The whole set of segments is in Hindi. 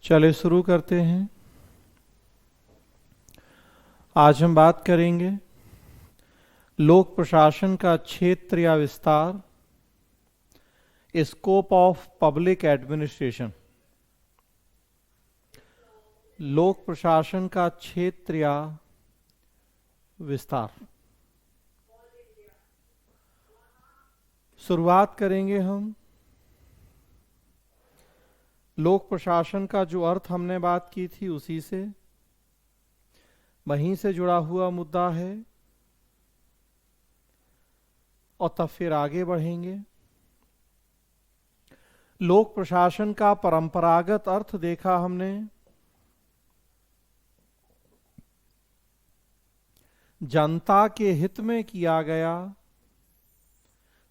चले शुरू करते हैं। आज हम बात करेंगे लोक प्रशासन का क्षेत्र या विस्तार, स्कोप ऑफ पब्लिक एडमिनिस्ट्रेशन। लोक प्रशासन का क्षेत्र या विस्तार। शुरुआत करेंगे हम लोक प्रशासन का जो अर्थ हमने बात की थी उसी से, वहीं से जुड़ा हुआ मुद्दा है और तब फिर आगे बढ़ेंगे। लोक प्रशासन का परंपरागत अर्थ देखा हमने, जनता के हित में किया गया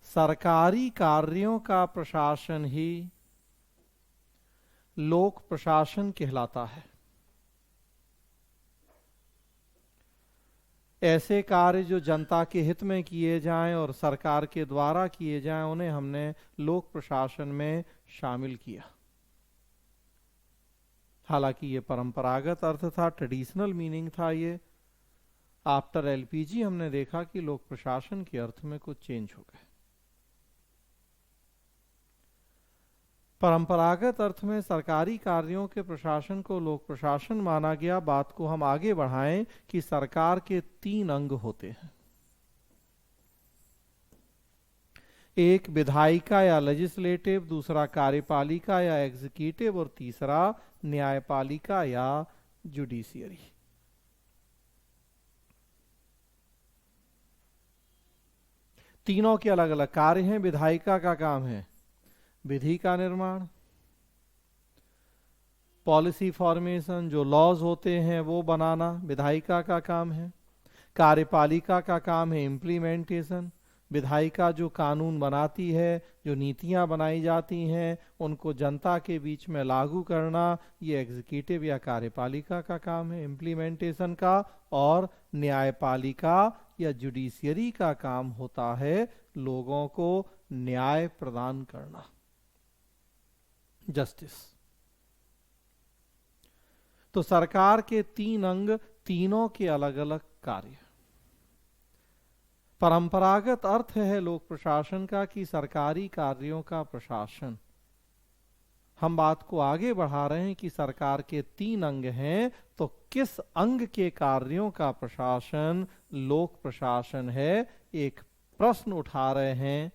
सरकारी कार्यों का प्रशासन ही लोक प्रशासन कहलाता है। ऐसे कार्य जो जनता के हित में किए जाएं और सरकार के द्वारा किए जाएं, उन्हें हमने लोक प्रशासन में शामिल किया। हालांकि ये परंपरागत अर्थ था, ट्रेडिशनल मीनिंग था ये। आफ्टर एलपीजी हमने देखा कि लोक प्रशासन के अर्थ में कुछ चेंज हो गए। परंपरागत अर्थ में सरकारी कार्यों के प्रशासन को लोक प्रशासन माना गया। बात को हम आगे बढ़ाएं कि सरकार के 3 अंग होते हैं। एक विधायिका या लेजिस्लेटिव, दूसरा कार्यपालिका या एग्जीक्यूटिव और तीसरा न्यायपालिका या जुडिशियरी। तीनों के अलग अलग कार्य हैं। विधायिका का काम है विधि का निर्माण, पॉलिसी फॉर्मेशन, जो लॉज होते हैं वो बनाना विधायिका का काम है। कार्यपालिका का काम है इम्प्लीमेंटेशन, विधायिका जो कानून बनाती है, जो नीतियां बनाई जाती हैं, उनको जनता के बीच में लागू करना, ये एग्जीक्यूटिव या कार्यपालिका का काम है इम्प्लीमेंटेशन का। और न्यायपालिका या जुडिशियरी का काम होता है लोगों को न्याय प्रदान करना, जस्टिस। तो सरकार के 3 अंग, तीनों के अलग अलग कार्य। परंपरागत अर्थ है लोक प्रशासन का कि सरकारी कार्यों का प्रशासन। हम बात को आगे बढ़ा रहे हैं कि सरकार के 3 अंग हैं, तो किस अंग के कार्यों का प्रशासन लोक प्रशासन है। एक प्रश्न उठा रहे हैं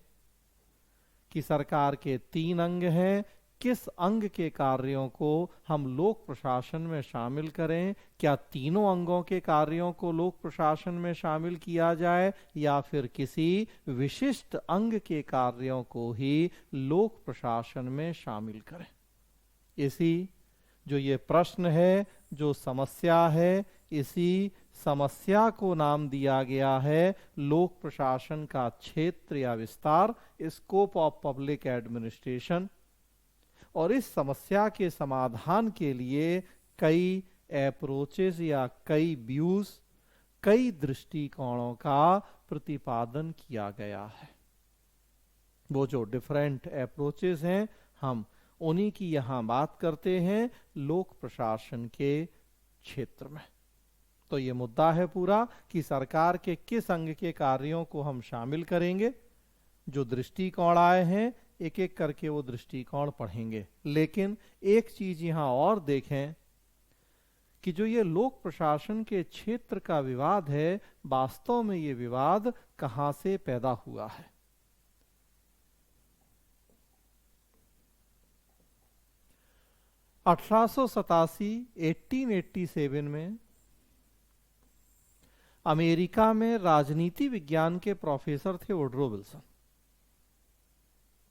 कि सरकार के 3 अंग हैं, किस अंग के कार्यों को हम लोक प्रशासन में शामिल करें। क्या तीनों अंगों के कार्यों को लोक प्रशासन में शामिल किया जाए या फिर किसी विशिष्ट अंग के कार्यों को ही लोक प्रशासन में शामिल करें। इसी जो ये प्रश्न है, जो समस्या है, इसी समस्या को नाम दिया गया है लोक प्रशासन का क्षेत्र या विस्तार, स्कोप ऑफ पब्लिक एडमिनिस्ट्रेशन। और इस समस्या के समाधान के लिए कई अप्रोचेस या कई व्यूज, कई दृष्टिकोणों का प्रतिपादन किया गया है। वो जो डिफरेंट अप्रोचेस हैं, हम उन्हीं की यहां बात करते हैं लोक प्रशासन के क्षेत्र में। तो ये मुद्दा है पूरा कि सरकार के किस अंग के कार्यों को हम शामिल करेंगे। जो दृष्टिकोण आए हैं, एक एक करके वो दृष्टिकोण पढ़ेंगे। लेकिन एक चीज यहां और देखें कि जो ये लोक प्रशासन के क्षेत्र का विवाद है, वास्तव में ये विवाद कहां से पैदा हुआ है। (1887) 1887 में अमेरिका में राजनीति विज्ञान के प्रोफेसर थे वुडरो विल्सन।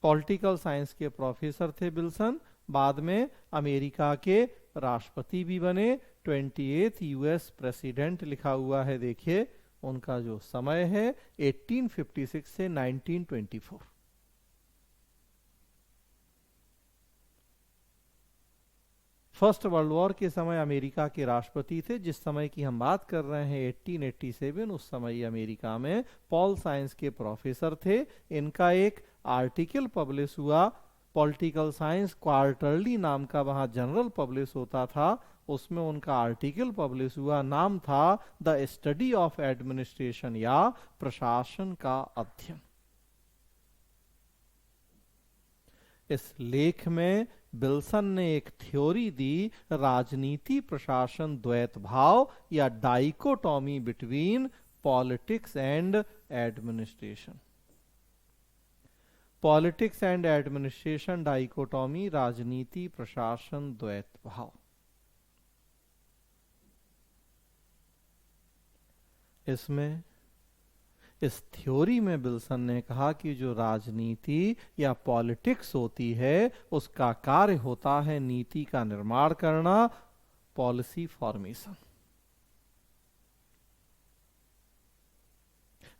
पॉलिटिकल साइंस के प्रोफेसर थे विल्सन। बाद में अमेरिका के राष्ट्रपति भी बने। 28th यूएस प्रेसिडेंट लिखा हुआ है, देखिए उनका जो समय है 1856 से 1924। फर्स्ट वर्ल्ड वॉर के समय अमेरिका के राष्ट्रपति थे। जिस समय की हम बात कर रहे हैं 1887, उस समय अमेरिका में पॉल साइंस के प्रोफेसर थे। इनका एक आर्टिकल पब्लिश हुआ पॉलिटिकल साइंस क्वार्टरली नाम का वहां जनरल पब्लिश होता था, उसमें उनका आर्टिकल पब्लिश हुआ, नाम था द स्टडी ऑफ एडमिनिस्ट्रेशन या प्रशासन का अध्ययन। इस लेख में विल्सन ने एक थ्योरी दी, राजनीति प्रशासन द्वैत भाव या dichotomy between politics and administration. Politics and administration dichotomy, राजनीति प्रशासन द्वैत भाव। इसमें इस थ्योरी में विल्सन ने कहा कि जो राजनीति या पॉलिटिक्स होती है उसका कार्य होता है नीति का निर्माण करना, पॉलिसी फॉर्मेशन,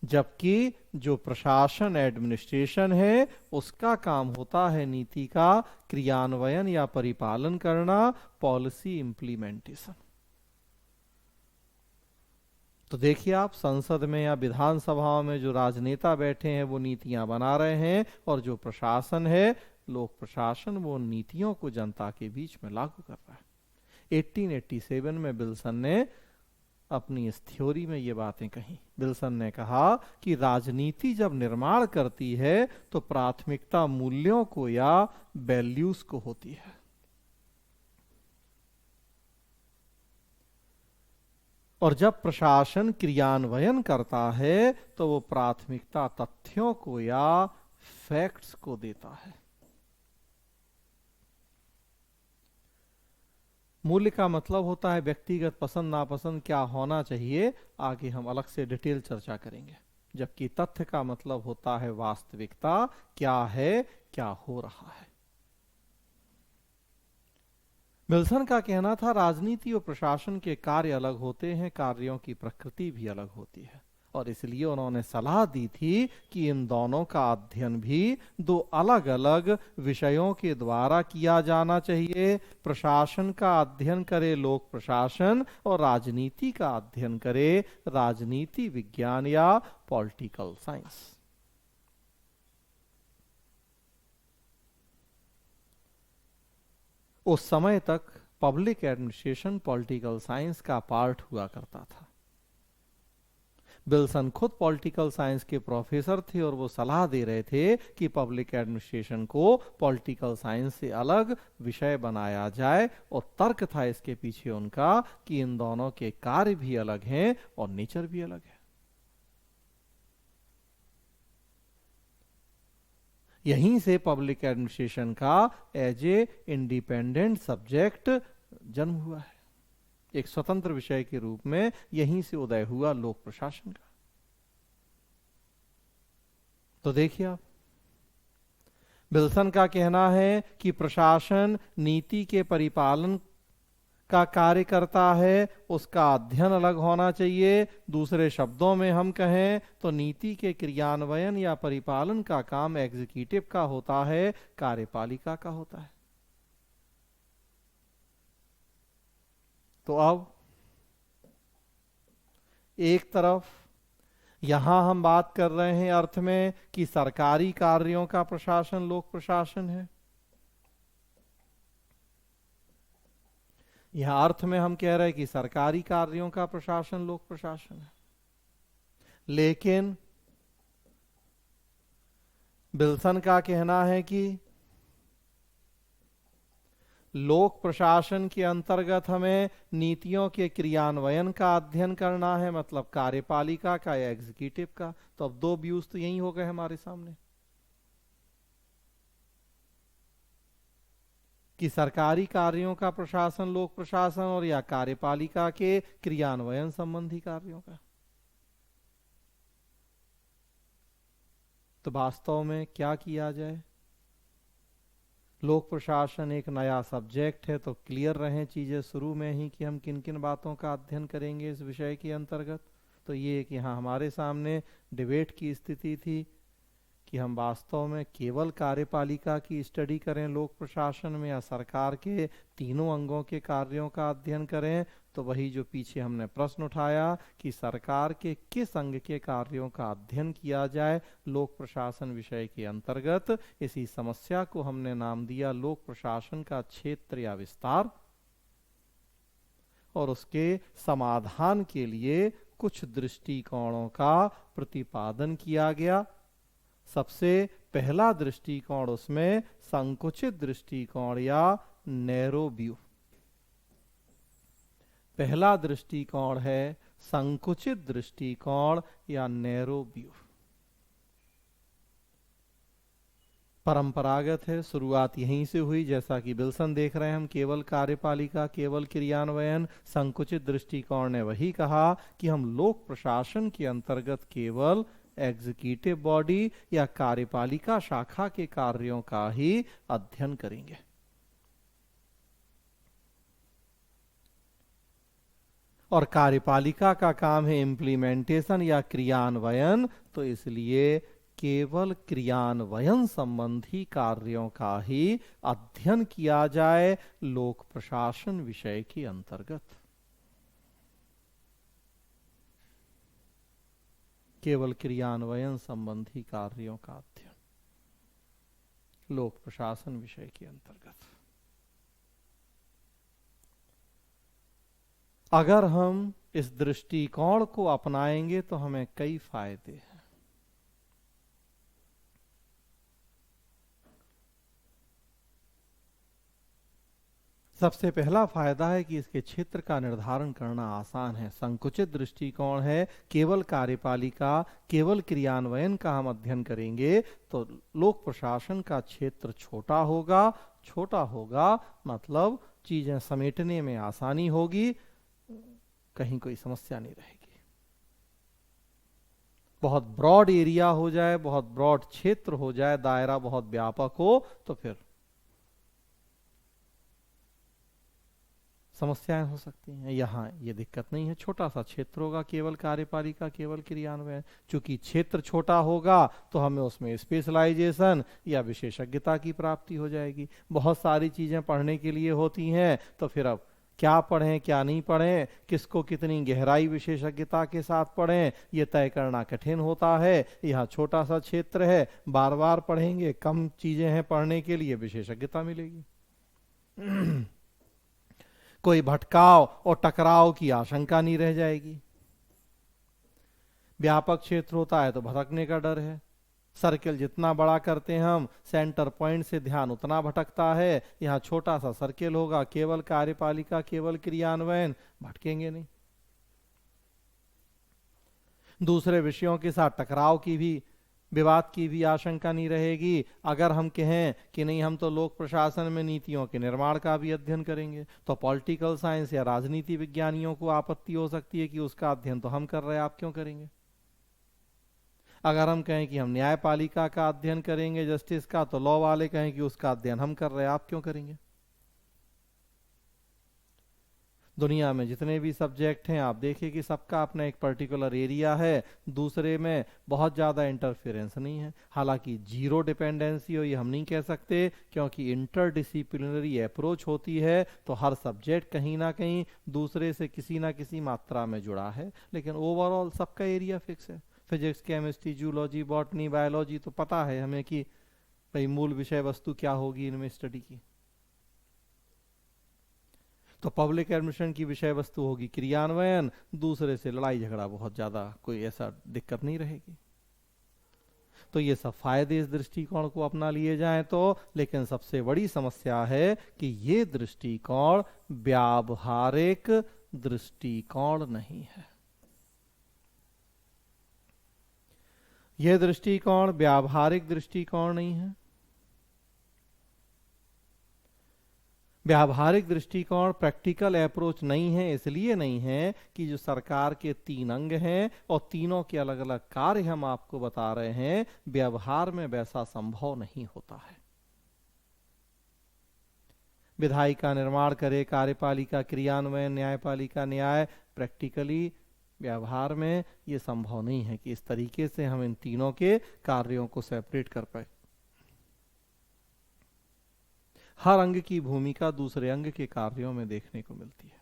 जबकि जो प्रशासन एडमिनिस्ट्रेशन है उसका काम होता है नीति का क्रियान्वयन या परिपालन करना, पॉलिसी इंप्लीमेंटेशन। तो देखिए आप, संसद में या विधानसभा में जो राजनेता बैठे हैं वो नीतियां बना रहे हैं, और जो प्रशासन है, लोक प्रशासन, वो नीतियों को जनता के बीच में लागू कर रहा है। 1887 में विल्सन ने अपनी इस थ्योरी में ये बातें कही। विल्सन ने कहा कि राजनीति जब निर्माण करती है तो प्राथमिकता मूल्यों को या वैल्यूज को होती है, और जब प्रशासन क्रियान्वयन करता है तो वो प्राथमिकता तथ्यों को या फैक्ट्स को देता है। मूल्य का मतलब होता है व्यक्तिगत पसंद नापसंद, क्या होना चाहिए, आगे हम अलग से डिटेल चर्चा करेंगे। जबकि तथ्य का मतलब होता है वास्तविकता, क्या है, क्या हो रहा है। विल्सन का कहना था राजनीति और प्रशासन के कार्य अलग होते हैं, कार्यों की प्रकृति भी अलग होती है, और इसलिए उन्होंने सलाह दी थी कि इन दोनों का अध्ययन भी दो अलग अलग विषयों के द्वारा किया जाना चाहिए। प्रशासन का अध्ययन करे लोक प्रशासन, और राजनीति का अध्ययन करे राजनीति विज्ञान या पॉलिटिकल साइंस। उस समय तक पब्लिक एडमिनिस्ट्रेशन पॉलिटिकल साइंस का पार्ट हुआ करता था। विल्सन खुद पॉलिटिकल साइंस के प्रोफेसर थे, और वो सलाह दे रहे थे कि पब्लिक एडमिनिस्ट्रेशन को पॉलिटिकल साइंस से अलग विषय बनाया जाए, और तर्क था इसके पीछे उनका कि इन दोनों के कार्य भी अलग हैं और नेचर भी अलग है। यहीं से पब्लिक एडमिनिस्ट्रेशन का एज ए इंडिपेंडेंट सब्जेक्ट जन्म हुआ है, एक स्वतंत्र विषय के रूप में यहीं से उदय हुआ लोक प्रशासन का। तो देखिए आप, विल्सन का कहना है कि प्रशासन नीति के परिपालन का कार्य करता है, उसका अध्ययन अलग होना चाहिए। दूसरे शब्दों में हम कहें तो नीति के क्रियान्वयन या परिपालन का काम एग्जीक्यूटिव का होता है, कार्यपालिका का होता है। तो अब एक तरफ यहां हम बात कर रहे हैं अर्थ में कि सरकारी कार्यों का प्रशासन लोक प्रशासन है, यह अर्थ में हम कह रहे हैं कि सरकारी कार्यों का प्रशासन लोक प्रशासन है। लेकिन विल्सन का कहना है कि लोक प्रशासन के अंतर्गत हमें नीतियों के क्रियान्वयन का अध्ययन करना है, मतलब कार्यपालिका का या एग्जीक्यूटिव का। तो अब दो व्यूज तो यही हो गए हमारे सामने कि सरकारी कार्यों का प्रशासन लोक प्रशासन, और या कार्यपालिका के क्रियान्वयन संबंधी कार्यों का। तो वास्तव में क्या किया जाए? लोक प्रशासन एक नया सब्जेक्ट है, तो क्लियर रहें चीजें शुरू में ही कि हम किन किन बातों का अध्ययन करेंगे इस विषय के अंतर्गत। तो ये कि हाँ, हमारे सामने डिबेट की स्थिति थी कि हम वास्तव में केवल कार्यपालिका की स्टडी करें लोक प्रशासन में, या सरकार के तीनों अंगों के कार्यों का अध्ययन करें। तो वही जो पीछे हमने प्रश्न उठाया कि सरकार के किस अंग के कार्यों का अध्ययन किया जाए लोक प्रशासन विषय के अंतर्गत, इसी समस्या को हमने नाम दिया लोक प्रशासन का क्षेत्र या विस्तार। और उसके समाधान के लिए कुछ दृष्टिकोणों का प्रतिपादन किया गया। सबसे पहला दृष्टिकोण उसमें संकुचित दृष्टिकोण या नैरो व्यू। पहला दृष्टिकोण है संकुचित दृष्टिकोण या नैरो व्यू। परंपरागत है, शुरुआत यहीं से हुई, जैसा कि विल्सन देख रहे हैं हम, केवल कार्यपालिका, केवल क्रियान्वयन। संकुचित दृष्टिकोण ने वही कहा कि हम लोक प्रशासन के अंतर्गत केवल एग्जीक्यूटिव बॉडी या कार्यपालिका शाखा के कार्यों का ही अध्ययन करेंगे। और कार्यपालिका का काम है इम्प्लीमेंटेशन या क्रियान्वयन, तो इसलिए केवल क्रियान्वयन संबंधी कार्यों का ही अध्ययन किया जाए लोक प्रशासन विषय के अंतर्गत। केवल क्रियान्वयन संबंधी कार्यों का अध्ययन लोक प्रशासन विषय के अंतर्गत। अगर हम इस दृष्टिकोण को अपनाएंगे तो हमें कई फायदे हैं। सबसे पहला फायदा है कि इसके क्षेत्र का निर्धारण करना आसान है। संकुचित दृष्टिकोण है, केवल कार्यपालिका, केवल क्रियान्वयन का हम अध्ययन करेंगे तो लोक प्रशासन का क्षेत्र छोटा होगा। छोटा होगा मतलब चीजें समेटने में आसानी होगी, कहीं कोई समस्या नहीं रहेगी। बहुत ब्रॉड एरिया हो जाए, बहुत ब्रॉड क्षेत्र हो जाए, दायरा बहुत व्यापक हो, तो फिर समस्याएं हो सकती हैं। यहाँ ये दिक्कत नहीं है, छोटा सा क्षेत्र होगा, केवल कार्यपालिका, केवल क्रियान्वयन। चूंकि क्षेत्र छोटा होगा तो हमें उसमें स्पेशलाइजेशन या विशेषज्ञता की प्राप्ति हो जाएगी। बहुत सारी चीजें पढ़ने के लिए होती हैं, तो फिर अब क्या पढ़ें क्या नहीं पढ़ें, किसको कितनी गहराई विशेषज्ञता के साथ पढ़ें, ये तय करना कठिन होता है। यहाँ छोटा सा क्षेत्र है, बार बार पढ़ेंगे, कम चीजें हैं पढ़ने के लिए, विशेषज्ञता मिलेगी। कोई भटकाव और टकराव की आशंका नहीं रह जाएगी। व्यापक क्षेत्र होता है तो भटकने का डर है। सर्किल जितना बड़ा करते हैं हम, सेंटर पॉइंट से ध्यान उतना भटकता है। यहां छोटा सा सर्किल होगा, केवल कार्यपालिका, केवल क्रियान्वयन, भटकेंगे नहीं। दूसरे विषयों के साथ टकराव की भी, विवाद की भी आशंका नहीं रहेगी। अगर हम कहें कि नहीं हम तो लोक प्रशासन में नीतियों के निर्माण का भी अध्ययन करेंगे, तो पॉलिटिकल साइंस या राजनीति विज्ञानियों को आपत्ति हो सकती है कि उसका अध्ययन तो हम कर रहे हैं, आप क्यों करेंगे। अगर हम कहें कि हम न्यायपालिका का अध्ययन करेंगे, जस्टिस का, तो लॉ वाले कहें कि उसका अध्ययन हम कर रहे हैं, आप क्यों करेंगे। दुनिया में जितने भी सब्जेक्ट हैं आप देखिए कि सबका अपना एक पर्टिकुलर एरिया है, दूसरे में बहुत ज़्यादा इंटरफेरेंस नहीं है। हालांकि जीरो डिपेंडेंसी हो ये हम नहीं कह सकते, क्योंकि इंटरडिसिप्लिनरी अप्रोच होती है, तो हर सब्जेक्ट कहीं ना कहीं दूसरे से किसी ना किसी मात्रा में जुड़ा है, लेकिन ओवरऑल सबका एरिया फिक्स है। Physics, chemistry, zoology, botany, biology, तो पता है हमें कि भाई मूल विषय वस्तु क्या होगी इनमें स्टडी की। तो पब्लिक एडमिशन की विषय वस्तु होगी क्रियान्वयन, दूसरे से लड़ाई झगड़ा बहुत ज्यादा कोई ऐसा दिक्कत नहीं रहेगी। तो ये सब फायदे इस दृष्टिकोण को अपना लिए जाएं तो, लेकिन सबसे बड़ी समस्या है कि ये दृष्टिकोण व्यावहारिक दृष्टिकोण नहीं है। यह दृष्टिकोण व्यावहारिक दृष्टिकोण नहीं है। व्यावहारिक दृष्टिकोण प्रैक्टिकल अप्रोच नहीं है। इसलिए नहीं है कि जो सरकार के 3 अंग हैं और तीनों के अलग अलग कार्य हम आपको बता रहे हैं, व्यवहार में वैसा संभव नहीं होता है। विधायिका निर्माण करे, कार्यपालिका क्रियान्वयन, न्यायपालिका न्याय, प्रैक्टिकली व्यवहार में ये संभव नहीं है कि इस तरीके से हम इन तीनों के कार्यों को सेपरेट कर पाए। हर अंग की भूमिका दूसरे अंग के कार्यों में देखने को मिलती है।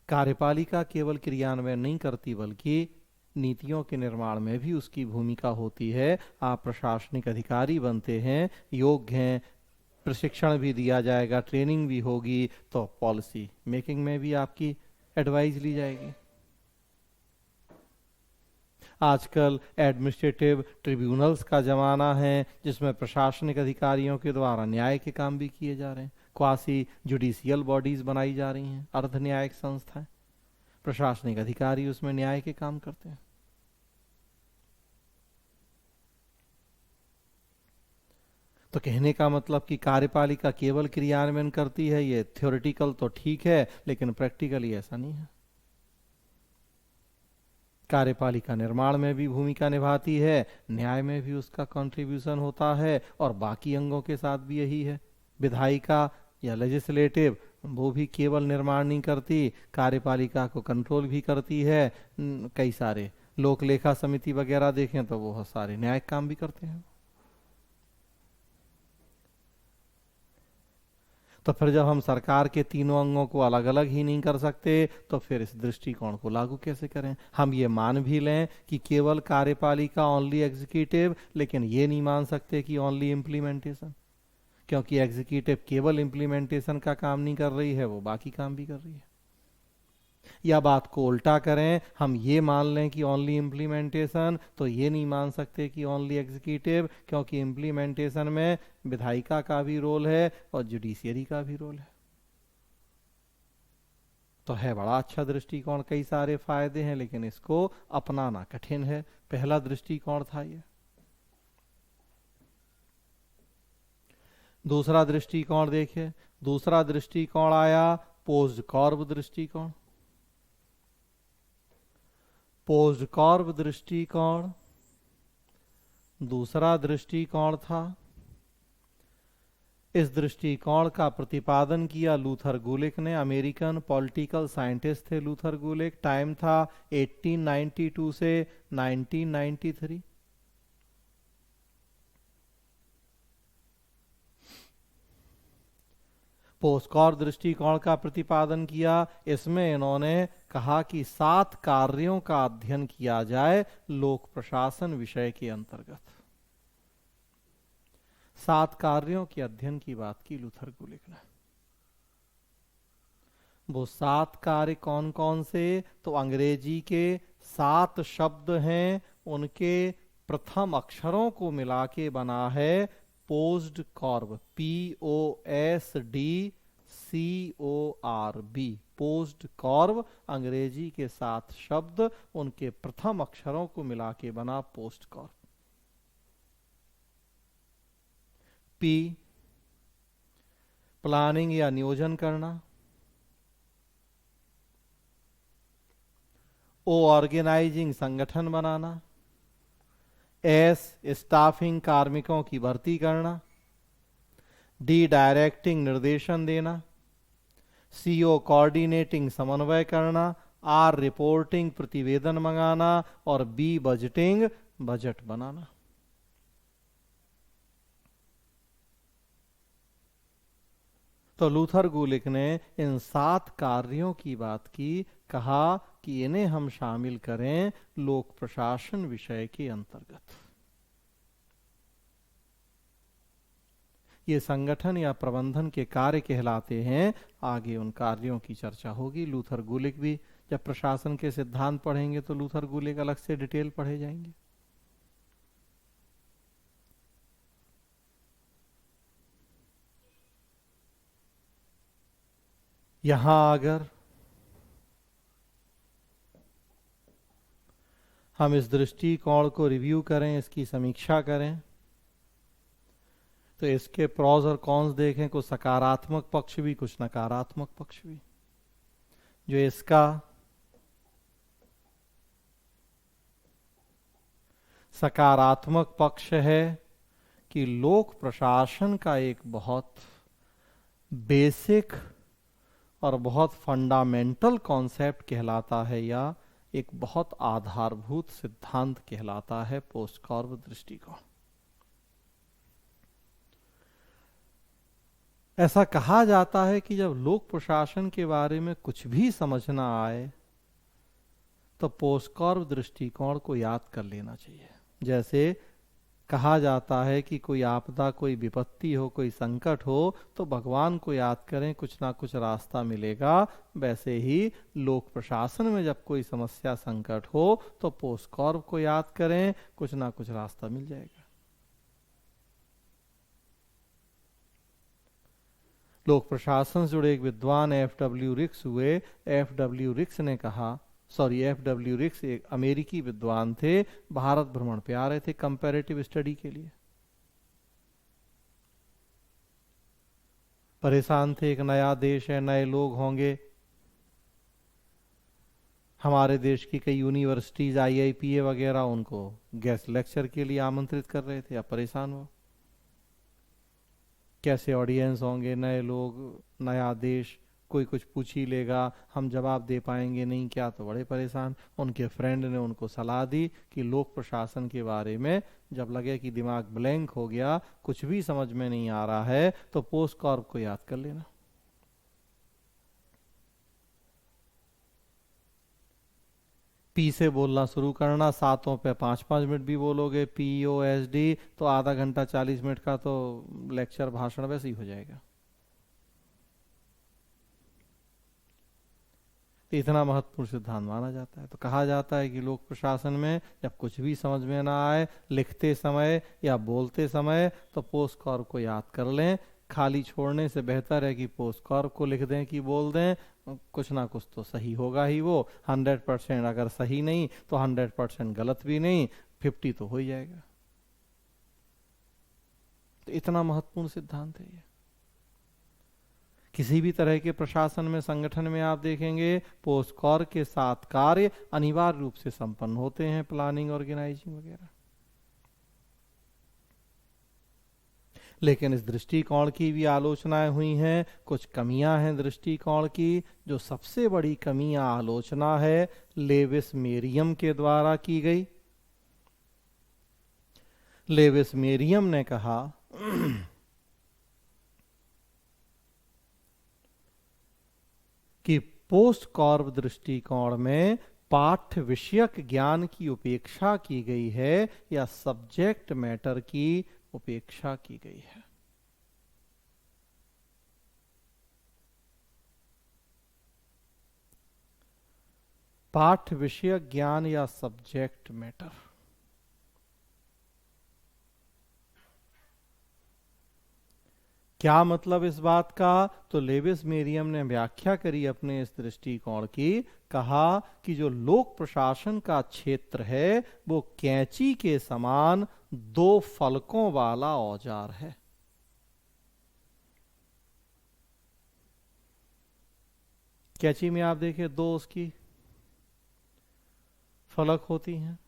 कार्यपालिका केवल क्रियान्वयन नहीं करती बल्कि नीतियों के निर्माण में भी उसकी भूमिका होती है। आप प्रशासनिक अधिकारी बनते हैं, योग्य हैं, प्रशिक्षण भी दिया जाएगा, ट्रेनिंग भी होगी, तो पॉलिसी मेकिंग में भी आपकी एडवाइस ली जाएगी। आजकल एडमिनिस्ट्रेटिव ट्रिब्यूनल्स का जमाना है जिसमें प्रशासनिक अधिकारियों के द्वारा न्याय के काम भी किए जा रहे हैं। क्वासी जुडिशियल बॉडीज बनाई जा रही हैं, अर्ध न्यायिक संस्थाएं, प्रशासनिक अधिकारी उसमें न्याय के काम करते हैं। तो कहने का मतलब कि कार्यपालिका केवल क्रियान्वयन करती है, ये थ्योरेटिकल तो ठीक है, लेकिन प्रैक्टिकली ऐसा नहीं है। कार्यपालिका निर्माण में भी भूमिका निभाती है, न्याय में भी उसका कंट्रीब्यूशन होता है, और बाकी अंगों के साथ भी यही है। विधायिका या लेजिस्लेटिव वो भी केवल निर्माण नहीं करती, कार्यपालिका को कंट्रोल भी करती है। कई सारे लोक लेखा समिति वगैरह देखें तो वो सारे न्यायिक काम भी करते हैं। तो फिर जब हम सरकार के तीनों अंगों को अलग अलग ही नहीं कर सकते तो फिर इस दृष्टिकोण को लागू कैसे करें? हम ये मान भी लें कि केवल कार्यपालिका ओनली एग्जीक्यूटिव, लेकिन ये नहीं मान सकते कि ओनली इम्प्लीमेंटेशन, क्योंकि एग्जीक्यूटिव केवल इम्प्लीमेंटेशन का काम नहीं कर रही है, वो बाकी काम भी कर रही है। या बात को उल्टा करें, हम ये मान लें कि ओनली इम्प्लीमेंटेशन, तो ये नहीं मान सकते कि ओनली एग्जीक्यूटिव, क्योंकि इम्प्लीमेंटेशन में विधायिका का भी रोल है और जुडिशियरी का भी रोल है। तो है बड़ा अच्छा दृष्टिकोण, कई सारे फायदे हैं, लेकिन इसको अपनाना कठिन है। पहला दृष्टिकोण था ये। दूसरा दृष्टिकोण देखिए, दूसरा दृष्टिकोण आया पोस्ट कॉर्ब दृष्टिकोण। पोस्ट कॉर्ब दृष्टिकोण दूसरा दृष्टिकोण था। इस दृष्टिकोण का प्रतिपादन किया लूथर गुलिक ने, अमेरिकन पॉलिटिकल साइंटिस्ट थे लूथर गुलिक। टाइम था 1892 से 1993। पोस्टकॉर दृष्टिकोण का प्रतिपादन किया। इसमें इन्होंने कहा कि 7 कार्यों का अध्ययन किया जाए लोक प्रशासन विषय के अंतर्गत। 7 कार्यों के अध्ययन की बात की लूथर गुलिक ने। वो 7 कार्य कौन कौन से? तो अंग्रेजी के 7 शब्द हैं, उनके प्रथम अक्षरों को मिला के बना है पोस्ट कॉर्ब, POSDCORB। पोस्ट कॉर्ब अंग्रेजी के 7 शब्द, उनके प्रथम अक्षरों को मिला के बना पोस्ट कॉर्ब। P प्लानिंग या नियोजन करना, O ऑर्गेनाइजिंग संगठन बनाना, S स्टाफिंग कार्मिकों की भर्ती करना, D डायरेक्टिंग निर्देशन देना, CO कोऑर्डिनेटिंग समन्वय करना, R रिपोर्टिंग प्रतिवेदन मंगाना, और B बजटिंग बजट बनाना। तो लूथर गुलिक ने इन 7 कार्यों की बात की, कहा कि इन्हें हम शामिल करें लोक प्रशासन विषय के अंतर्गत। ये संगठन या प्रबंधन के कार्य कहलाते हैं। आगे उन कार्यों की चर्चा होगी। लूथर गुलिक भी, जब प्रशासन के सिद्धांत पढ़ेंगे तो लूथर गुलिक अलग से डिटेल पढ़े जाएंगे। यहां अगर हम इस दृष्टिकोण को रिव्यू करें, इसकी समीक्षा करें, तो इसके प्रॉज और कॉन्स देखें। कुछ सकारात्मक पक्ष भी, कुछ नकारात्मक पक्ष भी। जो इसका सकारात्मक पक्ष है कि लोक प्रशासन का एक बहुत बेसिक और बहुत फंडामेंटल कॉन्सेप्ट कहलाता है, या एक बहुत आधारभूत सिद्धांत कहलाता है पोस्टकॉर्ब दृष्टिकोण। ऐसा कहा जाता है कि जब लोक प्रशासन के बारे में कुछ भी समझना आए तो पोस्टकॉर्ब दृष्टिकोण को याद कर लेना चाहिए। जैसे कहा जाता है कि कोई आपदा, कोई विपत्ति हो, कोई संकट हो तो भगवान को याद करें, कुछ ना कुछ रास्ता मिलेगा। वैसे ही लोक प्रशासन में जब कोई समस्या, संकट हो तो पोस्टकॉर्ब को याद करें, कुछ ना कुछ रास्ता मिल जाएगा। लोक प्रशासन से जुड़े एक विद्वान एफडब्ल्यू रिक्स हुए। एफडब्ल्यू रिक्स ने कहा, एफडब्ल्यू रिक्स एक अमेरिकी विद्वान थे, भारत भ्रमण पे आ रहे थे कंपैरेटिव स्टडी के लिए। परेशान थे, एक नया देश है, नए लोग होंगे। हमारे देश की कई यूनिवर्सिटीज, आईआईपीए वगैरह उनको गेस्ट लेक्चर के लिए आमंत्रित कर रहे थे। अब परेशान हो, कैसे ऑडियंस होंगे, नए लोग, नया देश, कोई कुछ पूछ ही लेगा, हम जवाब दे पाएंगे नहीं क्या, तो बड़े परेशान। उनके फ्रेंड ने उनको सलाह दी कि लोक प्रशासन के बारे में जब लगे कि दिमाग ब्लैंक हो गया, कुछ भी समझ में नहीं आ रहा है, तो पोस्टकॉर्ब को याद कर लेना। पी से बोलना शुरू करना, सातों पे 5-5 मिनट भी बोलोगे, POSD, तो आधा घंटा 40 मिनट का तो लेक्चर, भाषण वैसे ही हो जाएगा। तो इतना महत्वपूर्ण सिद्धांत माना जाता है। तो कहा जाता है कि लोक प्रशासन में जब कुछ भी समझ में ना आए, लिखते समय या बोलते समय, तो पोस्टकॉर्ब को याद कर लें। खाली छोड़ने से बेहतर है कि पोस्टकॉर्ब को लिख दें कि बोल दें, कुछ ना कुछ तो सही होगा ही। वो 100% अगर सही नहीं तो 100% गलत भी नहीं, 50 तो हो ही जाएगा। तो इतना महत्वपूर्ण सिद्धांत है ये। किसी भी तरह के प्रशासन में, संगठन में आप देखेंगे पोस्टकॉर्ब के साथ कार्य अनिवार्य रूप से संपन्न होते हैं, प्लानिंग, ऑर्गेनाइजिंग वगैरह। लेकिन इस दृष्टिकोण की भी आलोचनाएं हुई हैं, कुछ कमियां हैं दृष्टिकोण की। जो सबसे बड़ी कमियां, आलोचना है, लेविस मेरियम के द्वारा की गई। लेविस मेरियम ने कहा कि पोस्टकॉर्ब दृष्टिकोण में पाठ्य विषयक ज्ञान की उपेक्षा की गई है, या सब्जेक्ट मैटर की उपेक्षा की गई है। पाठ्य विषयक ज्ञान या सब्जेक्ट मैटर, क्या मतलब इस बात का? तो लेविस मेरियम ने व्याख्या करी अपने इस दृष्टिकोण की। कहा कि जो लोक प्रशासन का क्षेत्र है वो कैंची के समान 2 फलकों वाला औजार है। कैंची में आप देखिए 2 उसकी फलक होती हैं।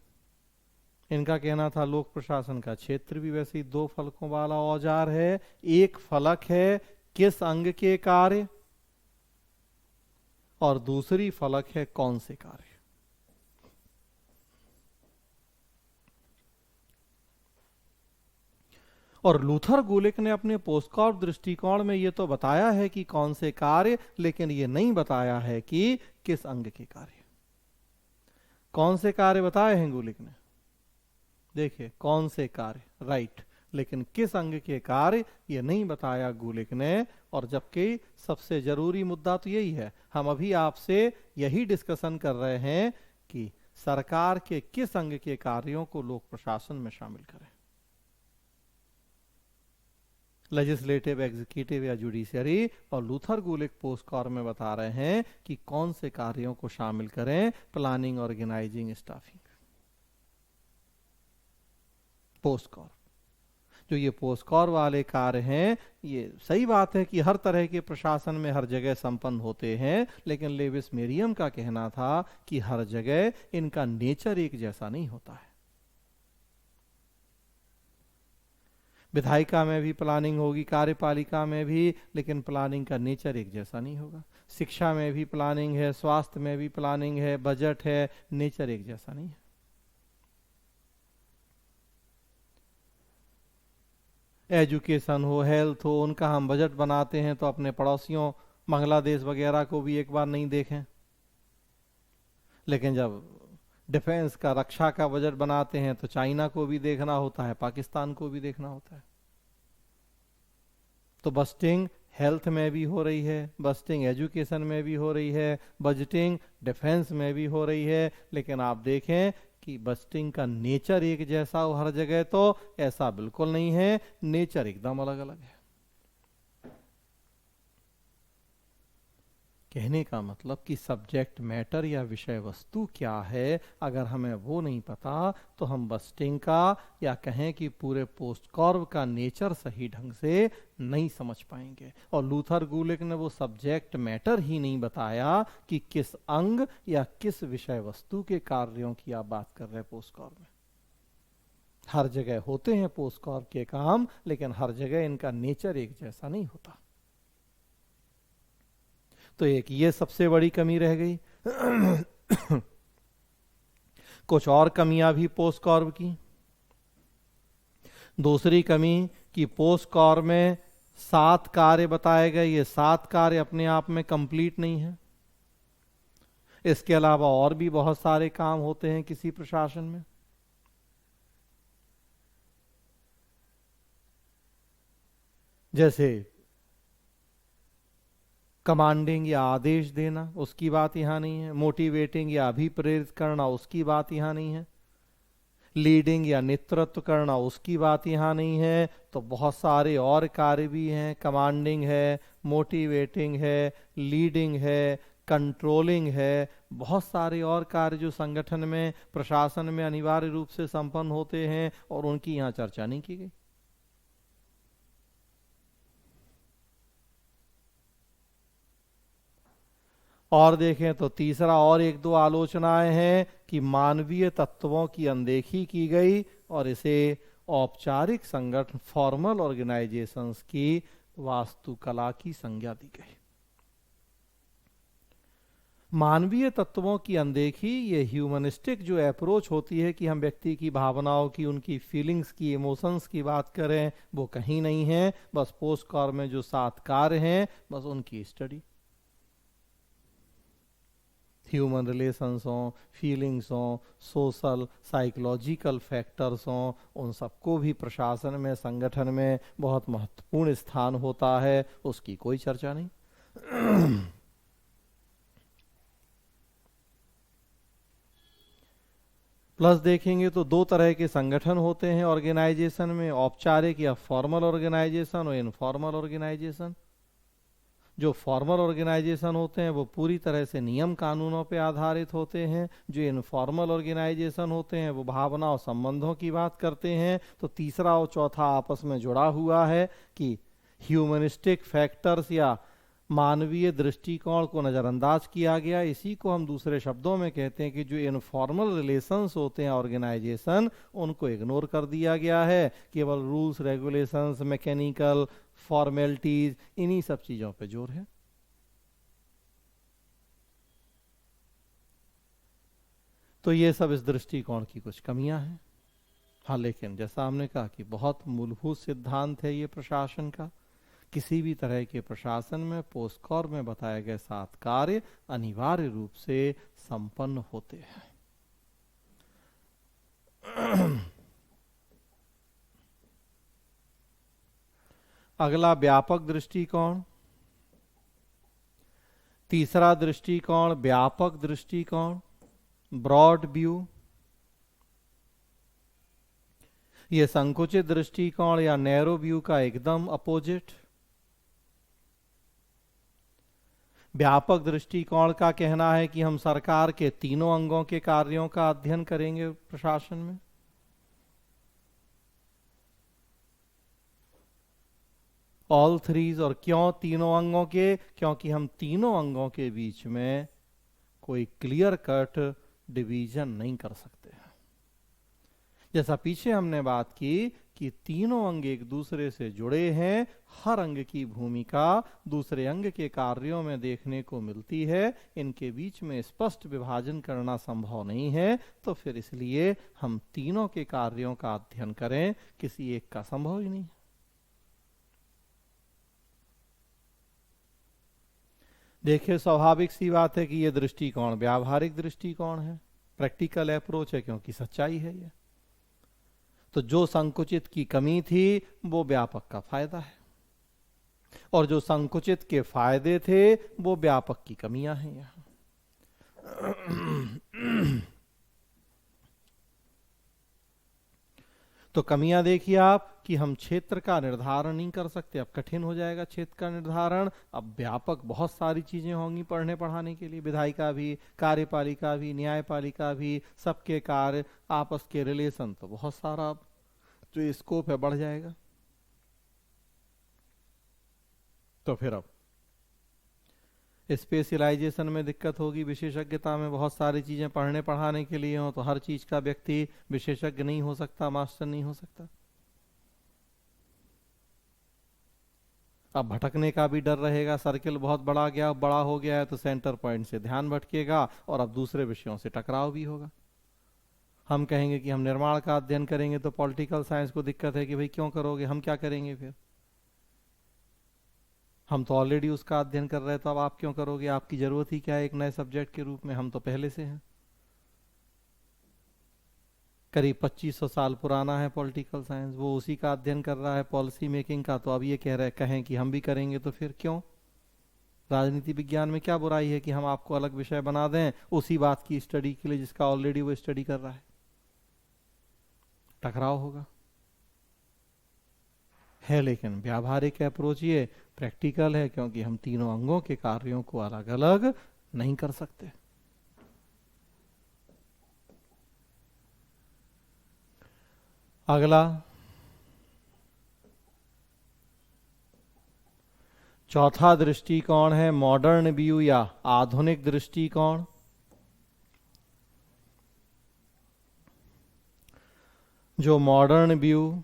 इनका कहना था लोक प्रशासन का क्षेत्र भी वैसे ही 2 फलकों वाला औजार है। एक फलक है किस अंग के कार्य, और दूसरी फलक है कौन से कार्य। और लूथर गुलिक ने अपने पोस्टकॉर्ब दृष्टिकोण में ये तो बताया है कि कौन से कार्य, लेकिन ये नहीं बताया है कि किस अंग के कार्य। कौन से कार्य बताए हैं गुलिक ने, देखिए कौन से कार्य, राइट, लेकिन किस अंग के कार्य ये नहीं बताया गुलिक ने। और जबकि सबसे जरूरी मुद्दा तो यही है, हम अभी आपसे यही डिस्कशन कर रहे हैं कि सरकार के किस अंग के कार्यों को लोक प्रशासन में शामिल करें, लेजिस्लेटिव, एग्जीक्यूटिव या जुडिशियरी। और लूथर गुलिक पोस्टकॉर्ब में बता रहे हैं कि कौन से कार्यों को शामिल करें, प्लानिंग, ऑर्गेनाइजिंग, स्टाफिंग। पोस्टकॉर्ब, जो ये पोस्टकॉर्ब वाले कार्य हैं, ये सही बात है कि हर तरह के प्रशासन में हर जगह संपन्न होते हैं, लेकिन लेविस मेरियम का कहना था कि हर जगह इनका नेचर एक जैसा नहीं होता है। विधायिका में भी प्लानिंग होगी, कार्यपालिका में भी, लेकिन प्लानिंग का नेचर एक जैसा नहीं होगा। शिक्षा में भी प्लानिंग है, स्वास्थ्य में भी प्लानिंग है, बजट है, नेचर एक जैसा नहीं है। एजुकेशन हो, हेल्थ हो, उनका हम बजट बनाते हैं तो अपने पड़ोसियों बांग्लादेश वगैरह को भी एक बार नहीं देखें, लेकिन जब डिफेंस का, रक्षा का बजट बनाते हैं तो चाइना को भी देखना होता है, पाकिस्तान को भी देखना होता है। तो बस्टिंग हेल्थ में भी हो रही है, बस्टिंग एजुकेशन में भी हो रही है, बजटिंग डिफेंस में भी हो रही है, लेकिन आप देखें कि बस्टिंग का नेचर एक जैसा हो हर जगह, तो ऐसा बिल्कुल नहीं है, नेचर एकदम अलग अलग है। कहने का मतलब कि सब्जेक्ट मैटर या विषय वस्तु क्या है, अगर हमें वो नहीं पता तो हम बस्टिंग का या कहें कि पूरे पोस्टकॉर्व का नेचर सही ढंग से नहीं समझ पाएंगे। और लूथर गुलिक ने वो सब्जेक्ट मैटर ही नहीं बताया कि किस अंग या किस विषय वस्तु के कार्यों की आप बात कर रहे हैं पोस्टकॉर्व में। हर जगह होते हैं पोस्टकॉर्व के काम, लेकिन हर जगह इनका नेचर एक जैसा नहीं होता। तो एक ये सबसे बड़ी कमी रह गई। कुछ और कमियां भी पोस्टकॉर्व की। दूसरी कमी कि पोस्टकॉर्व में 7 कार्य बताए गए, ये 7 कार्य अपने आप में कंप्लीट नहीं है। इसके अलावा और भी बहुत सारे काम होते हैं किसी प्रशासन में, जैसे कमांडिंग या आदेश देना, उसकी बात यहां नहीं है। मोटिवेटिंग या अभिप्रेरित करना, उसकी बात यहां नहीं है। लीडिंग या नेतृत्व करना, उसकी बात यहां नहीं है। तो बहुत सारे और कार्य भी हैं, कमांडिंग है, मोटिवेटिंग है, लीडिंग है, कंट्रोलिंग है, बहुत सारे और कार्य जो संगठन में, प्रशासन में अनिवार्य रूप से संपन्न होते हैं, और उनकी यहां चर्चा नहीं की गई। और देखें तो तीसरा और एक दो आलोचनाएं हैं कि मानवीय तत्वों की अनदेखी की गई और इसे औपचारिक संगठन, फॉर्मल ऑर्गेनाइजेशंस की वास्तुकला की संज्ञा दी गई। मानवीय तत्वों की अनदेखी, ये ह्यूमनिस्टिक जो अप्रोच होती है कि हम व्यक्ति की भावनाओं की, उनकी फीलिंग्स की, इमोशंस की बात करें, वो कहीं नहीं है। बस पोस्टकॉर्व में जो 7 कार्य हैं, बस उनकी स्टडी। ह्यूमन रिलेशंस हों, फीलिंग्स हों, सोशल साइकोलॉजिकल फैक्टर्स हों, उन सबको भी प्रशासन में, संगठन में बहुत महत्वपूर्ण स्थान होता है, उसकी कोई चर्चा नहीं। प्लस देखेंगे तो 2 तरह के संगठन होते हैं ऑर्गेनाइजेशन में, औपचारिक या फॉर्मल ऑर्गेनाइजेशन और इनफॉर्मल ऑर्गेनाइजेशन। जो फॉर्मल ऑर्गेनाइजेशन होते हैं वो पूरी तरह से नियम कानूनों पर आधारित होते हैं। जो इनफॉर्मल ऑर्गेनाइजेशन होते हैं वो भावना और संबंधों की बात करते हैं। तो तीसरा और चौथा आपस में जुड़ा हुआ है कि ह्यूमनिस्टिक फैक्टर्स या मानवीय दृष्टिकोण को नज़रअंदाज किया गया। इसी को हम दूसरे शब्दों में कहते हैं कि जो इनफॉर्मल रिलेशंस होते हैं ऑर्गेनाइजेशन, उनको इग्नोर कर दिया गया है। केवल रूल्स, रेगुलेशंस, मैकेनिकल फॉर्मेलिटीज, इन्हीं सब चीजों पे जोर है। तो ये सब इस दृष्टिकोण की कुछ कमियां हैं। हाँ, लेकिन जैसा हमने कहा कि बहुत मूलभूत सिद्धांत है ये प्रशासन का। किसी भी तरह के प्रशासन में पोस्टकॉर्व में बताए गए 7 कार्य अनिवार्य रूप से संपन्न होते हैं। अगला व्यापक दृष्टिकोण। तीसरा दृष्टिकोण व्यापक दृष्टिकोण, ब्रॉड व्यू। यह संकुचित दृष्टिकोण या नैरो व्यू का एकदम अपोजिट। व्यापक दृष्टिकोण का कहना है कि हम सरकार के तीनों अंगों के कार्यों का अध्ययन करेंगे प्रशासन में। All threes. और क्यों तीनों अंगों के? क्योंकि हम तीनों अंगों के बीच में कोई क्लियर कट डिवीजन नहीं कर सकते हैं। जैसा पीछे हमने बात की कि तीनों अंग एक दूसरे से जुड़े हैं, हर अंग की भूमिका दूसरे अंग के कार्यों में देखने को मिलती है, इनके बीच में स्पष्ट विभाजन करना संभव नहीं है, तो फिर इसलिए हम तीनों के कार्यों का अध्ययन करें, किसी एक का संभव ही नहीं। देखिए, स्वाभाविक सी बात है कि यह दृष्टिकोण व्यावहारिक दृष्टिकोण है, प्रैक्टिकल अप्रोच है, क्योंकि सच्चाई है यह। तो जो संकुचित की कमी थी वो व्यापक का फायदा है, और जो संकुचित के फायदे थे वो व्यापक की कमियां हैं यहां। तो कमियां देखिए आप कि हम क्षेत्र का निर्धारण नहीं कर सकते, अब कठिन हो जाएगा क्षेत्र का निर्धारण। अब व्यापक बहुत सारी चीजें होंगी पढ़ने पढ़ाने के लिए, विधायिका भी, कार्यपालिका भी, न्यायपालिका भी, सबके कार्य, आपस के रिलेशन, तो बहुत सारा जो स्कोप है बढ़ जाएगा। तो फिर अब स्पेशलाइजेशन में दिक्कत होगी, विशेषज्ञता में बहुत सारी चीजें पढ़ने पढ़ाने के लिए हो, तो हर चीज का व्यक्ति विशेषज्ञ नहीं हो सकता, मास्टर नहीं हो सकता। अब भटकने का भी डर रहेगा, सर्किल बहुत बड़ा हो गया है, तो सेंटर पॉइंट से ध्यान भटकेगा और अब दूसरे विषयों से टकराव भी होगा। हम कहेंगे कि हम निर्माण का अध्ययन करेंगे, तो पॉलिटिकल साइंस को दिक्कत है कि भाई क्यों करोगे, हम क्या करेंगे फिर, हम तो ऑलरेडी उसका अध्ययन कर रहे हैं, तो अब आप क्यों करोगे, आपकी जरूरत ही क्या है एक नए सब्जेक्ट के रूप में, हम तो पहले से हैं। करीब 2500 साल पुराना है पॉलिटिकल साइंस, वो उसी का अध्ययन कर रहा है, पॉलिसी मेकिंग का, तो अब ये कहें कि हम भी करेंगे, तो फिर क्यों। राजनीति विज्ञान में क्या बुराई है कि हम आपको अलग विषय बना दें उसी बात की स्टडी के लिए जिसका ऑलरेडी वो स्टडी कर रहा है। टकराव होगा है, लेकिन व्यावहारिक अप्रोच ये प्रैक्टिकल है, क्योंकि हम तीनों अंगों के कार्यों को अलग अलग नहीं कर सकते। अगला चौथा दृष्टिकोण है मॉडर्न व्यू या आधुनिक दृष्टिकोण। जो मॉडर्न व्यू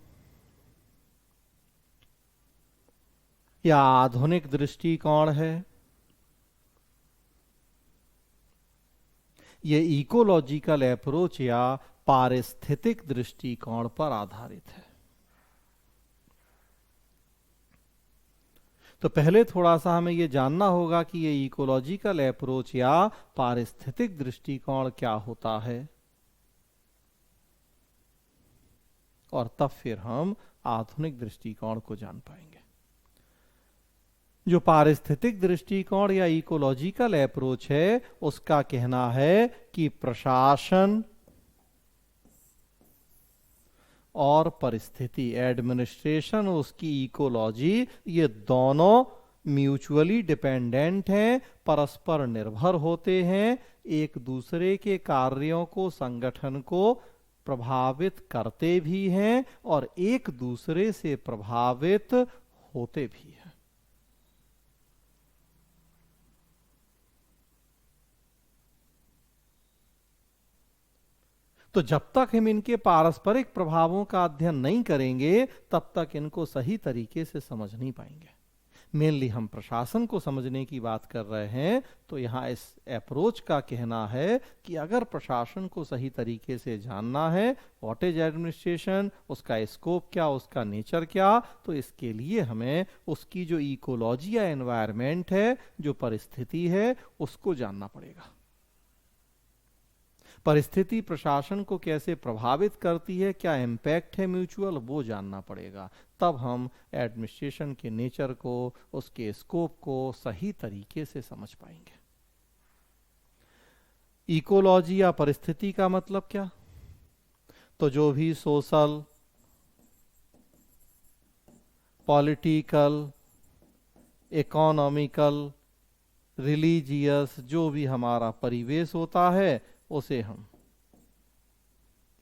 या आधुनिक दृष्टिकोण है, ये इकोलॉजिकल अप्रोच या पारिस्थितिक दृष्टिकोण पर आधारित है। तो पहले थोड़ा सा हमें यह जानना होगा कि ये इकोलॉजिकल अप्रोच या पारिस्थितिक दृष्टिकोण क्या होता है, और तब फिर हम आधुनिक दृष्टिकोण को जान पाएंगे। जो पारिस्थितिक दृष्टिकोण या इकोलॉजिकल अप्रोच है, उसका कहना है कि प्रशासन और परिस्थिति, एडमिनिस्ट्रेशन, उसकी इकोलॉजी, ये दोनों म्यूचुअली डिपेंडेंट हैं, परस्पर निर्भर होते हैं, एक दूसरे के कार्यों को, संगठन को प्रभावित करते भी हैं और एक दूसरे से प्रभावित होते भी हैं। तो जब तक हम इनके पारस्परिक प्रभावों का अध्ययन नहीं करेंगे, तब तक इनको सही तरीके से समझ नहीं पाएंगे। मेनली हम प्रशासन को समझने की बात कर रहे हैं, तो यहां इस अप्रोच का कहना है कि अगर प्रशासन को सही तरीके से जानना है, व्हाट इज एडमिनिस्ट्रेशन, उसका स्कोप क्या, उसका नेचर क्या, तो इसके लिए हमें उसकी जो इकोलॉजी या एनवायरमेंट है, जो परिस्थिति है, उसको जानना पड़ेगा। परिस्थिति प्रशासन को कैसे प्रभावित करती है, क्या इम्पैक्ट है म्यूचुअल, वो जानना पड़ेगा। तब हम एडमिनिस्ट्रेशन के नेचर को, उसके स्कोप को सही तरीके से समझ पाएंगे। इकोलॉजी या परिस्थिति का मतलब क्या, तो जो भी सोशल, पॉलिटिकल, इकोनॉमिकल, रिलीजियस, जो भी हमारा परिवेश होता है, उसे हम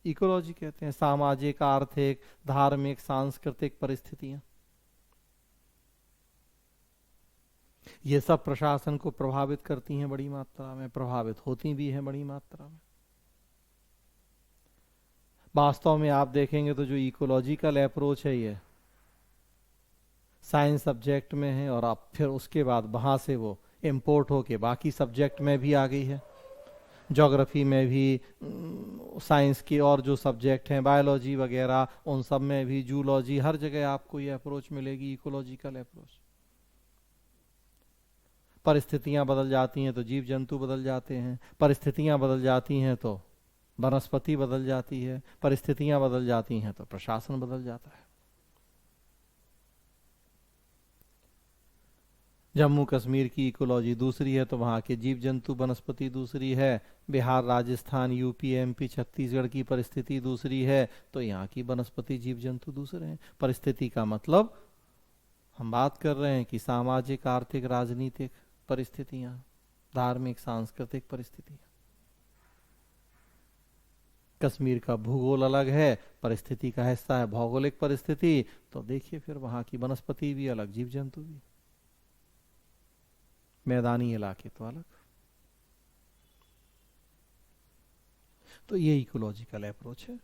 इकोलॉजी कहते हैं। सामाजिक, आर्थिक, धार्मिक, सांस्कृतिक परिस्थितियां, ये सब प्रशासन को प्रभावित करती हैं बड़ी मात्रा में, प्रभावित होती भी हैं बड़ी मात्रा में। वास्तव में आप देखेंगे तो जो इकोलॉजिकल अप्रोच है ये साइंस सब्जेक्ट में है, और अब फिर उसके बाद वहां से वो इंपोर्ट होके बाकी सब्जेक्ट में भी आ गई है। ज्योग्राफी में भी, साइंस के और जो सब्जेक्ट हैं बायोलॉजी वगैरह उन सब में भी, जूलॉजी, हर जगह आपको ये अप्रोच मिलेगी, इकोलॉजिकल अप्रोच। परिस्थितियां बदल जाती हैं तो जीव जंतु बदल जाते हैं, परिस्थितियां बदल जाती हैं तो वनस्पति बदल जाती है, परिस्थितियां बदल जाती हैं तो प्रशासन बदल जाता है। जम्मू कश्मीर की इकोलॉजी दूसरी है तो वहाँ के जीव जंतु वनस्पति दूसरी है। बिहार, राजस्थान, यूपी, एमपी, छत्तीसगढ़ की परिस्थिति दूसरी है तो यहाँ की वनस्पति जीव जंतु दूसरे हैं। परिस्थिति का मतलब हम बात कर रहे हैं कि सामाजिक, आर्थिक, राजनीतिक परिस्थितियां, धार्मिक, सांस्कृतिक परिस्थितियां। कश्मीर का भूगोल अलग है, परिस्थिति का हिस्सा है भौगोलिक परिस्थिति, तो देखिए फिर वहां की वनस्पति भी अलग, जीव जंतु भी, मैदानी इलाके तो अलग। तो ये इकोलॉजिकल अप्रोच है।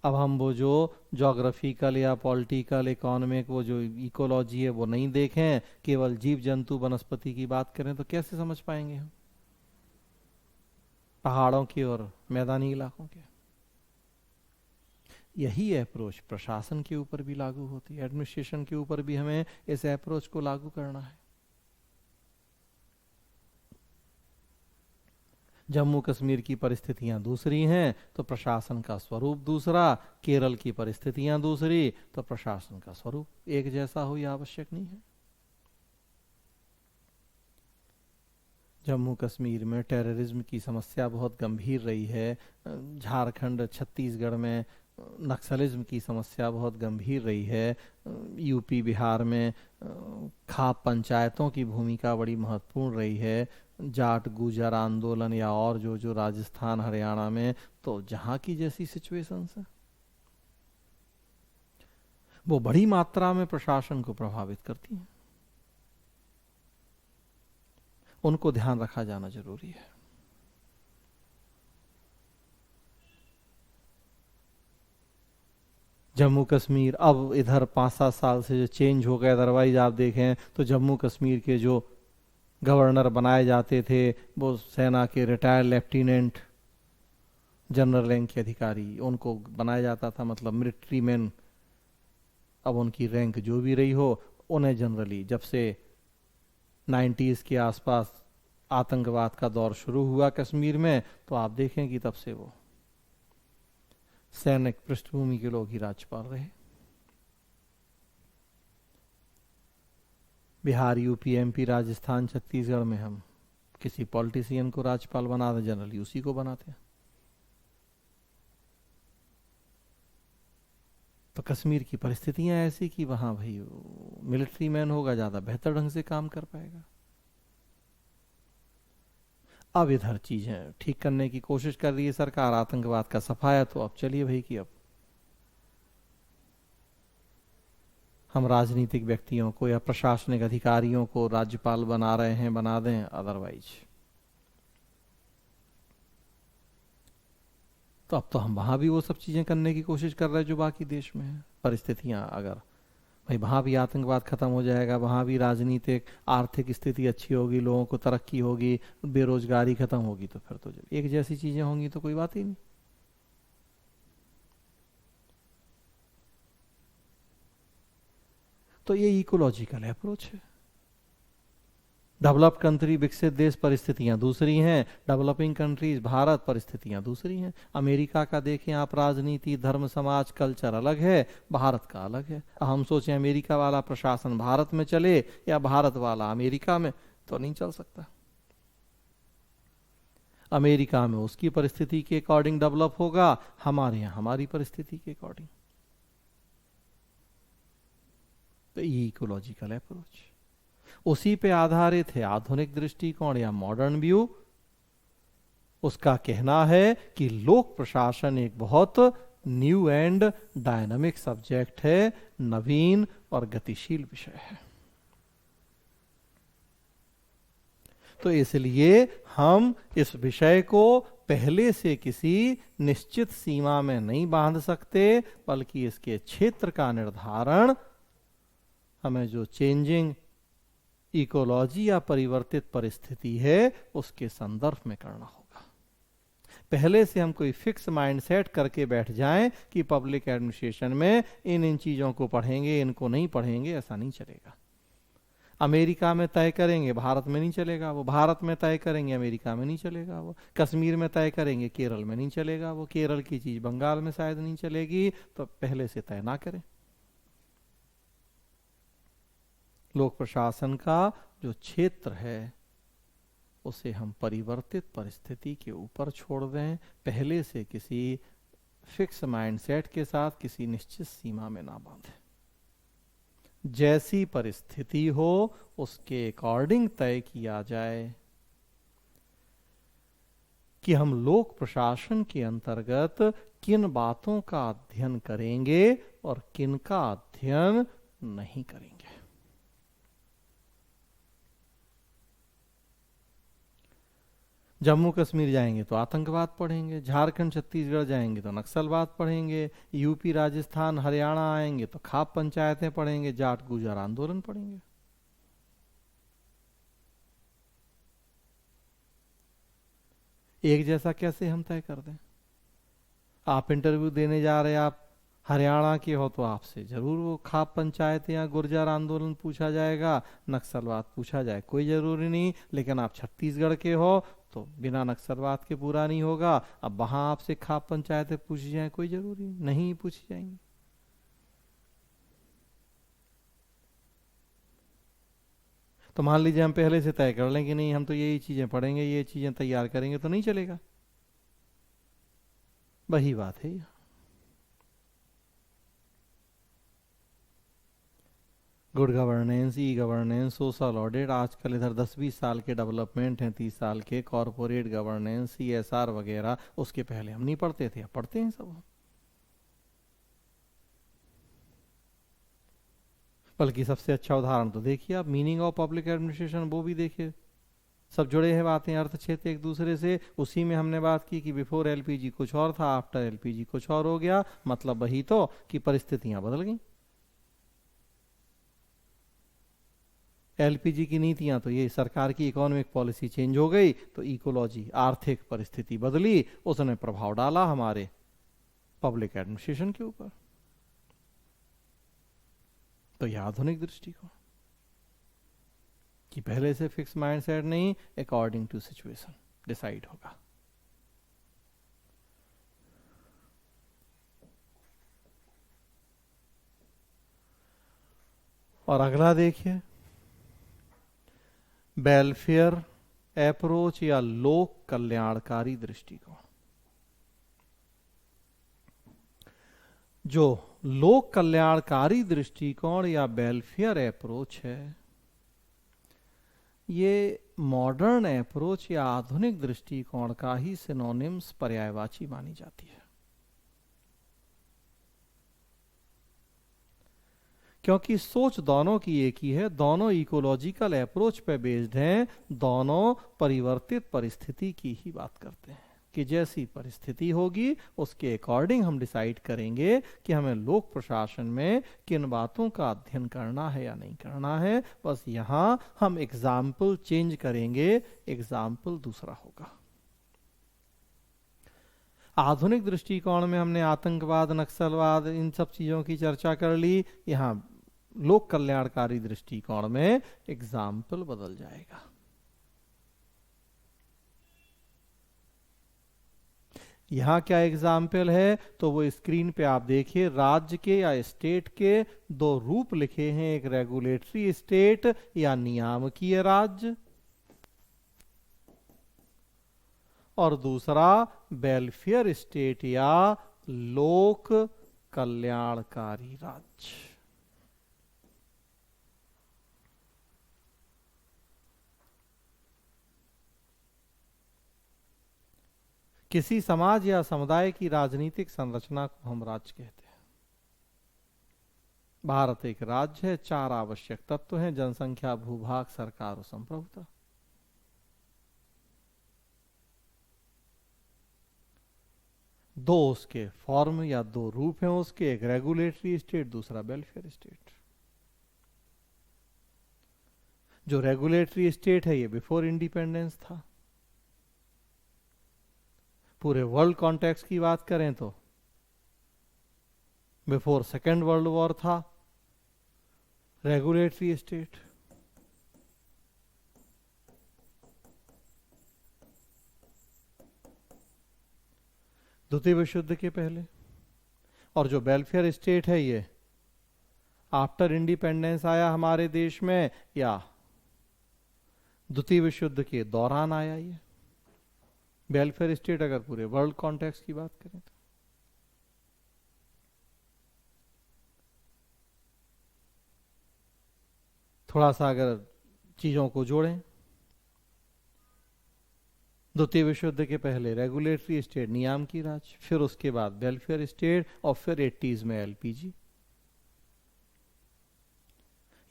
अब हम वो जो ज्योग्राफिकल या पॉलिटिकल, इकोनॉमिक, वो जो इकोलॉजी है वो नहीं देखें, केवल जीव जंतु वनस्पति की बात करें तो कैसे समझ पाएंगे हम पहाड़ों की और मैदानी इलाकों के। यही अप्रोच प्रशासन के ऊपर भी लागू होती है, एडमिनिस्ट्रेशन के ऊपर भी हमें इस अप्रोच को लागू करना है। जम्मू कश्मीर की परिस्थितियां दूसरी हैं तो प्रशासन का स्वरूप दूसरा, केरल की परिस्थितियां दूसरी तो प्रशासन का स्वरूप एक जैसा हो यह आवश्यक नहीं है। जम्मू कश्मीर में टेररिज्म की समस्या बहुत गंभीर रही है, झारखंड, छत्तीसगढ़ में नक्सलिज्म की समस्या बहुत गंभीर रही है, यूपी, बिहार में खाप पंचायतों की भूमिका बड़ी महत्वपूर्ण रही है, जाट गुजर आंदोलन या और जो जो राजस्थान, हरियाणा में, तो जहां की जैसी सिचुएशंस है वो बड़ी मात्रा में प्रशासन को प्रभावित करती हैं। उनको ध्यान रखा जाना जरूरी है। जम्मू कश्मीर अब इधर 5-7 साल से जो चेंज हो गया, अदरवाइज आप देखें तो जम्मू कश्मीर के जो गवर्नर बनाए जाते थे वो सेना के रिटायर्ड लेफ्टिनेंट जनरल रैंक के अधिकारी, उनको बनाया जाता था, मतलब मिलिट्री मैन। अब उनकी रैंक जो भी रही हो, उन्हें जनरली जब से 90s के आसपास आतंकवाद का दौर शुरू हुआ कश्मीर में, तो आप देखें कि तब से वो सैनिक पृष्ठभूमि के लोग ही राज्यपाल रहे। बिहार, यूपी, एमपी, राजस्थान, छत्तीसगढ़ में हम किसी पॉलिटिशियन को राज्यपाल बनाते, जनरली उसी को बनाते हैं। तो कश्मीर की परिस्थितियां ऐसी कि वहां भाई मिलिट्री मैन होगा, ज्यादा बेहतर ढंग से काम कर पाएगा। अब इधर चीजें ठीक करने की कोशिश कर रही है सरकार, आतंकवाद का सफाया, तो अब चलिए भाई कि अब हम राजनीतिक व्यक्तियों को या प्रशासनिक अधिकारियों को राज्यपाल बना रहे हैं, बना दें, अदरवाइज तो अब तो हम वहां भी वो सब चीजें करने की कोशिश कर रहे हैं जो बाकी देश में है। परिस्थितियां अगर भाई वहां भी आतंकवाद खत्म हो जाएगा, वहां भी राजनीतिक आर्थिक स्थिति अच्छी होगी, लोगों को तरक्की होगी, बेरोजगारी खत्म होगी, तो फिर तो जब एक जैसी चीजें होंगी तो कोई बात ही नहीं। तो ये इकोलॉजिकल अप्रोच है। डेवलप्ड कंट्री, विकसित देश, परिस्थितियां दूसरी हैं। डेवलपिंग कंट्रीज, भारत, परिस्थितियां दूसरी हैं। अमेरिका का देखें आप, राजनीति, धर्म, समाज, कल्चर अलग है, भारत का अलग है। हम सोचें अमेरिका वाला प्रशासन भारत में चले या भारत वाला अमेरिका में, तो नहीं चल सकता। अमेरिका में उसकी परिस्थिति के अकॉर्डिंग डेवलप होगा, हमारे यहां हमारी परिस्थिति के अकॉर्डिंग। तो ये इकोलॉजिकल अप्रोच, उसी पे आधारित है आधुनिक दृष्टिकोण या मॉडर्न व्यू। उसका कहना है कि लोक प्रशासन एक बहुत न्यू एंड डायनामिक सब्जेक्ट है, नवीन और गतिशील विषय है। तो इसलिए हम इस विषय को पहले से किसी निश्चित सीमा में नहीं बांध सकते, बल्कि इसके क्षेत्र का निर्धारण हमें जो चेंजिंग इकोलॉजी या परिवर्तित परिस्थिति है उसके संदर्भ में करना होगा। पहले से हम कोई फिक्स माइंडसेट करके बैठ जाएं कि पब्लिक एडमिनिस्ट्रेशन में इन चीजों को पढ़ेंगे, इनको नहीं पढ़ेंगे, ऐसा नहीं चलेगा। अमेरिका में तय करेंगे, भारत में नहीं चलेगा वो। भारत में तय करेंगे, अमेरिका में नहीं चलेगा वो। कश्मीर में तय करेंगे, केरल में नहीं चलेगा वो। केरल की चीज बंगाल में शायद नहीं चलेगी। तो पहले से तय ना करें। लोक प्रशासन का जो क्षेत्र है उसे हम परिवर्तित परिस्थिति के ऊपर छोड़ दें, पहले से किसी फिक्स माइंडसेट के साथ किसी निश्चित सीमा में ना बांधें। जैसी परिस्थिति हो उसके अकॉर्डिंग तय किया जाए कि हम लोक प्रशासन के अंतर्गत किन बातों का अध्ययन करेंगे और किन का अध्ययन नहीं करेंगे। जम्मू कश्मीर जाएंगे तो आतंकवाद पढ़ेंगे, झारखंड छत्तीसगढ़ जाएंगे तो नक्सलवाद पढ़ेंगे, यूपी राजस्थान हरियाणा आएंगे तो खाप पंचायतें पढ़ेंगे, जाट गुजर आंदोलन पढ़ेंगे। एक जैसा कैसे हम तय कर दें? आप इंटरव्यू देने जा रहे हैं, आप हरियाणा के हो तो आपसे जरूर वो खाप पंचायत या गुर्जर आंदोलन पूछा जाएगा, नक्सलवाद पूछा जाए, कोई जरूरी नहीं। लेकिन आप छत्तीसगढ़ के हो तो बिना नक्सलवाद के पूरा नहीं होगा। अब वहां आपसे खाप पंचायतें पूछी जाए, कोई जरूरी नहीं पूछी जाएंगी। तो मान लीजिए हम पहले से तय कर लें कि नहीं, हम तो यही चीजें पढ़ेंगे, ये चीजें तैयार करेंगे, तो नहीं चलेगा। वही बात है। Good governance, e governance, social audit, आजकल इधर 10-20 साल के डेवलपमेंट हैं, 30 साल के, कॉरपोरेट गवर्नेंस, CSR वगैरह, उसके पहले हम नहीं पढ़ते थे, अब पढ़ते हैं सब। बल्कि सबसे अच्छा उदाहरण तो देखिए आप, मीनिंग ऑफ पब्लिक एडमिनिस्ट्रेशन, वो भी देखिए, सब जुड़े हैं बातें, अर्थ क्षेत्र एक दूसरे से। उसी में हमने बात की कि बिफोर LPG कुछ और था, आफ्टर LPG कुछ और हो गया। मतलब वही तो कि परिस्थितियां बदल गई। LPG की नीतियां तो ये सरकार की इकोनॉमिक पॉलिसी चेंज हो गई, तो इकोलॉजी आर्थिक परिस्थिति बदली, उसने प्रभाव डाला हमारे पब्लिक एडमिनिस्ट्रेशन के ऊपर। तो यह आधुनिक दृष्टिकोण कि पहले से फिक्स माइंडसेट नहीं, अकॉर्डिंग टू सिचुएशन डिसाइड होगा। और अगला देखिए, वेलफेयर अप्रोच या लोक कल्याणकारी दृष्टिकोण। जो लोक कल्याणकारी दृष्टिकोण या वेलफेयर अप्रोच है, ये मॉडर्न अप्रोच या आधुनिक दृष्टिकोण का ही सिनोनिम्स, पर्यायवाची मानी जाती है। क्योंकि सोच दोनों की एक ही है, दोनों इकोलॉजिकल अप्रोच पे बेस्ड हैं, दोनों परिवर्तित परिस्थिति की ही बात करते हैं कि जैसी परिस्थिति होगी उसके अकॉर्डिंग हम डिसाइड करेंगे कि हमें लोक प्रशासन में किन बातों का अध्ययन करना है या नहीं करना है। बस यहां हम एग्जाम्पल चेंज करेंगे, एग्जाम्पल दूसरा होगा। आधुनिक दृष्टिकोण में हमने आतंकवाद, नक्सलवाद, इन सब चीजों की चर्चा कर ली। यहां लोक कल्याणकारी दृष्टिकोण में एग्जाम्पल बदल जाएगा। यहां क्या एग्जाम्पल है, तो वो स्क्रीन पे आप देखिए, राज्य के या स्टेट के दो रूप लिखे हैं, एक रेगुलेटरी स्टेट या नियामकीय राज्य, और दूसरा वेलफेयर स्टेट या लोक कल्याणकारी राज्य। किसी समाज या समुदाय की राजनीतिक संरचना को हम राज्य कहते हैं। भारत एक राज्य है, 4 आवश्यक तत्व हैं: जनसंख्या, भूभाग, सरकार और संप्रभुता। दो उसके फॉर्म या दो रूप हैं उसके, एक रेगुलेटरी स्टेट, दूसरा वेलफेयर स्टेट। जो रेगुलेटरी स्टेट है ये बिफोर इंडिपेंडेंस था। पूरे वर्ल्ड कॉन्टेक्स्ट की बात करें तो बिफोर सेकेंड वर्ल्ड वॉर था रेगुलेटरी स्टेट। द्वितीय विश्व युद्ध के पहले। और जो वेलफेयर स्टेट है ये आफ्टर इंडिपेंडेंस आया हमारे देश में या द्वितीय विश्व युद्ध के दौरान आया ये वेलफेयर स्टेट, अगर पूरे वर्ल्ड कॉन्टेक्स्ट की बात करें तो। थोड़ा सा अगर चीजों को जोड़ें, द्वितीय विश्व युद्ध के पहले रेगुलेटरी स्टेट नियाम की राज, फिर उसके बाद वेलफेयर स्टेट और फिर 80s में एलपीजी।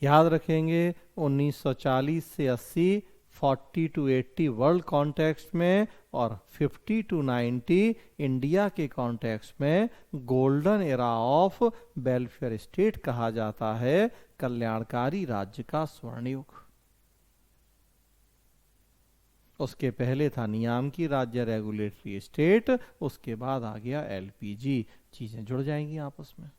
याद रखेंगे 1940 से 80 40 टू 80 वर्ल्ड कॉन्टेक्स्ट में और 50 टू 90 इंडिया के कॉन्टेक्स्ट में golden era of welfare state कहा जाता है, कल्याणकारी राज्य का स्वर्ण युग। उसके पहले था नियाम की राज्य रेगुलेटरी स्टेट, उसके बाद आ गया एलपीजी। चीजें जुड़ जाएंगी आपस में।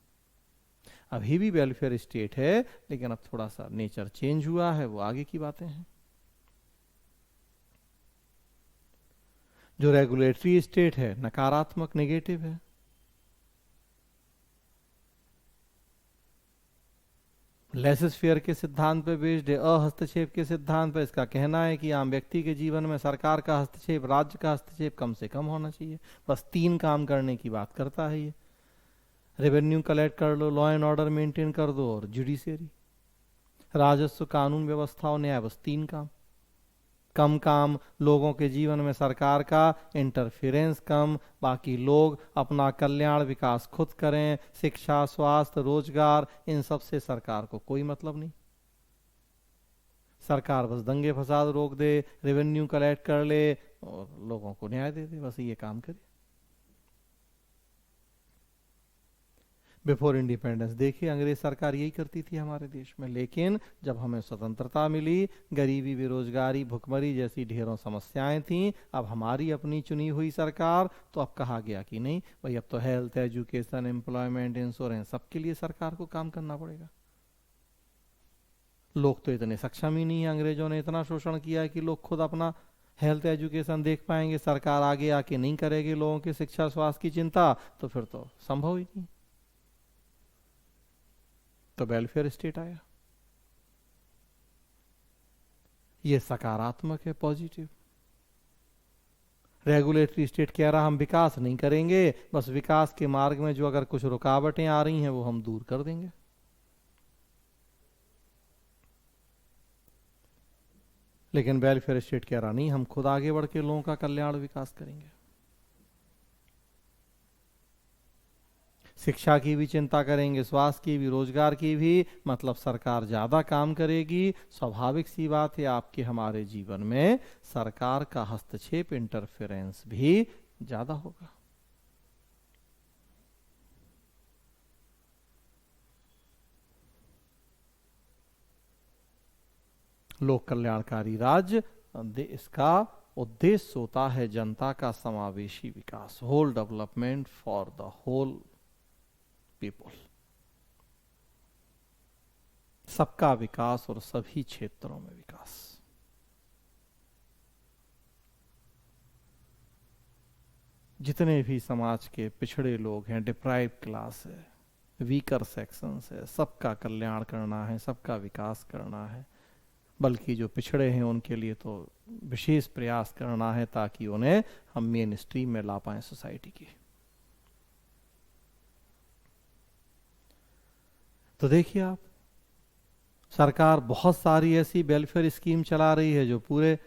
अभी भी वेलफेयर स्टेट है लेकिन अब थोड़ा सा नेचर चेंज हुआ है, वो आगे की बातें हैं। जो रेगुलेटरी स्टेट है नकारात्मक, नेगेटिव है। लेसेस फेयर के सिद्धांत पे बेस्ड है, अहस्तक्षेप के सिद्धांत पे। इसका कहना है कि आम व्यक्ति के जीवन में सरकार का हस्तक्षेप, राज्य का हस्तक्षेप कम से कम होना चाहिए। बस 3 काम करने की बात करता है ये, रेवेन्यू कलेक्ट कर लो, लॉ एंड ऑर्डर मेंटेन कर दो और जुडिशियरी, राजस्व, कानून व्यवस्था और न्याय। बस 3 काम। कम काम लोगों के जीवन में सरकार का इंटरफेरेंस कम, बाकी लोग अपना कल्याण विकास खुद करें। शिक्षा, स्वास्थ्य, रोजगार, इन सब से सरकार को कोई मतलब नहीं। सरकार बस दंगे फसाद रोक दे, रेवेन्यू कलेक्ट कर ले और लोगों को न्याय दे दे, बस ये काम करे। बिफोर इंडिपेंडेंस देखिए अंग्रेज सरकार यही करती थी हमारे देश में, लेकिन जब हमें स्वतंत्रता मिली, गरीबी, बेरोजगारी, भुखमरी जैसी ढेरों समस्याएं थीं। अब हमारी अपनी चुनी हुई सरकार, तो अब कहा गया कि नहीं भाई, अब तो हेल्थ, एजुकेशन, एम्प्लॉयमेंट, इंश्योरेंस सबके लिए सरकार को काम करना पड़ेगा। लोग तो इतने सक्षम ही नहीं है, अंग्रेजों ने इतना शोषण किया है कि लोग खुद अपना हेल्थ एजुकेशन देख पाएंगे, सरकार आगे आके नहीं करेगी लोगों की शिक्षा स्वास्थ्य की चिंता, तो फिर तो संभव ही नहीं। तो वेलफेयर स्टेट आया, ये सकारात्मक है, पॉजिटिव। रेगुलेटरी स्टेट कह रहा हम विकास नहीं करेंगे, बस विकास के मार्ग में जो अगर कुछ रुकावटें आ रही हैं वो हम दूर कर देंगे। लेकिन वेलफेयर स्टेट कह रहा नहीं, हम खुद आगे बढ़ के लोगों का कल्याण विकास करेंगे। शिक्षा की भी चिंता करेंगे, स्वास्थ्य की भी, रोजगार की भी, मतलब सरकार ज्यादा काम करेगी। स्वाभाविक सी बात है, आपके हमारे जीवन में सरकार का हस्तक्षेप, इंटरफेरेंस भी ज्यादा होगा। लोक कल्याणकारी राज्य, इसका उद्देश्य होता है जनता का समावेशी विकास, whole development for the whole people, सबका विकास और सभी क्षेत्रों में विकास। जितने भी समाज के पिछड़े लोग हैं, डिप्राइव क्लास है, वीकर सेक्शंस है, सबका कल्याण करना है, सबका विकास करना है। बल्कि जो पिछड़े हैं उनके लिए तो विशेष प्रयास करना है ताकि उन्हें हम मेन स्ट्रीम में ला पाए सोसाइटी की। तो देखिए आप, सरकार बहुत सारी ऐसी वेलफेयर स्कीम चला रही है जो पूरे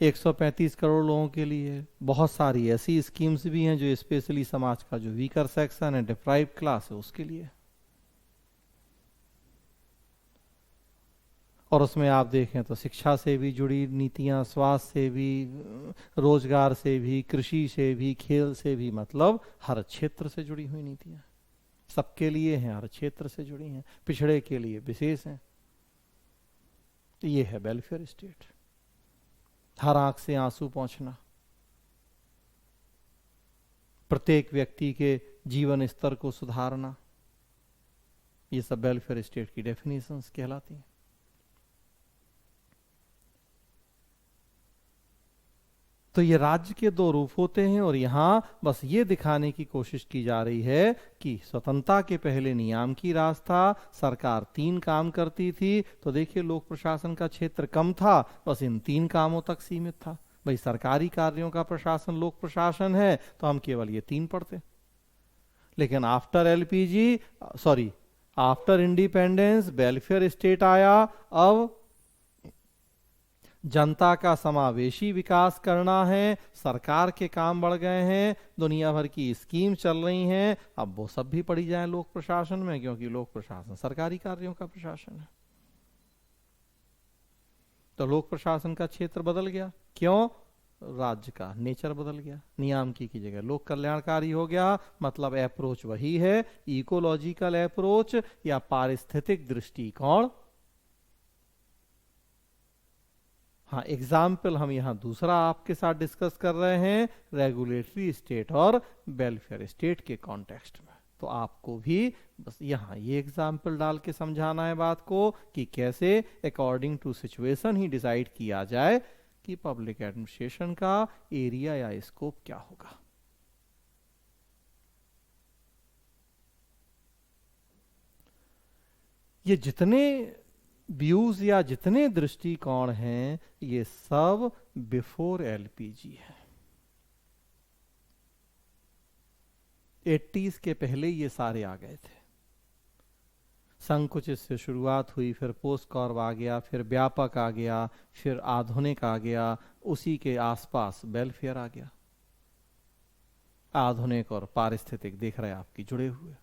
135 करोड़ लोगों के लिए है। बहुत सारी ऐसी स्कीम्स भी हैं जो स्पेशली समाज का जो वीकर सेक्शन है, डिप्राइव क्लास है, उसके लिए। और उसमें आप देखें तो शिक्षा से भी जुड़ी नीतियां, स्वास्थ्य से भी, रोजगार से भी, कृषि से भी, खेल से भी, मतलब हर क्षेत्र से जुड़ी हुई नीतियां सबके लिए हैं, हर क्षेत्र से जुड़ी हैं, पिछड़े के लिए विशेष हैं। तो ये है वेलफेयर स्टेट। हर आंख से आंसू पहुंचना, प्रत्येक व्यक्ति के जीवन स्तर को सुधारना, ये सब वेलफेयर स्टेट की डेफिनेशंस कहलाती हैं। तो ये राज्य के दो रूप होते हैं, और यहां बस ये दिखाने की कोशिश की जा रही है कि स्वतंत्रता के पहले नियाम की राज था, सरकार 3 काम करती थी। तो देखिए लोक प्रशासन का क्षेत्र कम था, बस इन 3 कामों तक सीमित था। भाई सरकारी कार्यों का प्रशासन लोक प्रशासन है, तो हम केवल ये 3 पढ़ते। लेकिन after LPG, sorry, after independence welfare state आया। अब जनता का समावेशी विकास करना है, सरकार के काम बढ़ गए हैं, दुनिया भर की स्कीम चल रही हैं, अब वो सब भी पड़ी जाए लोक प्रशासन में, क्योंकि लोक प्रशासन सरकारी कार्यों का प्रशासन है। तो लोक प्रशासन का क्षेत्र बदल गया। क्यों? राज्य का नेचर बदल गया, नियामकी की जगह लोक कल्याणकारी हो गया। मतलब अप्रोच वही है, इकोलॉजिकल अप्रोच या पारिस्थितिक दृष्टिकोण। हाँ, एग्जाम्पल हम यहां दूसरा आपके साथ डिस्कस कर रहे हैं, रेगुलेटरी स्टेट और वेलफेयर स्टेट के कॉन्टेक्स्ट में। तो आपको भी बस यहां ये एग्जाम्पल डाल के समझाना है बात को कि कैसे अकॉर्डिंग टू सिचुएशन ही डिसाइड किया जाए कि पब्लिक एडमिनिस्ट्रेशन का एरिया या स्कोप क्या होगा। ये जितने व्यूज या जितने दृष्टिकोण हैं, ये सब बिफोर एलपीजी है। 80s के पहले ये सारे आ गए थे। संकुचित से शुरुआत हुई, फिर पोस्ट कॉर्व आ गया, फिर व्यापक आ गया, फिर आधुनिक आ गया, उसी के आसपास वेलफेयर आ गया। आधुनिक और पारिस्थितिक देख रहे हैं आपकी जुड़े हुए।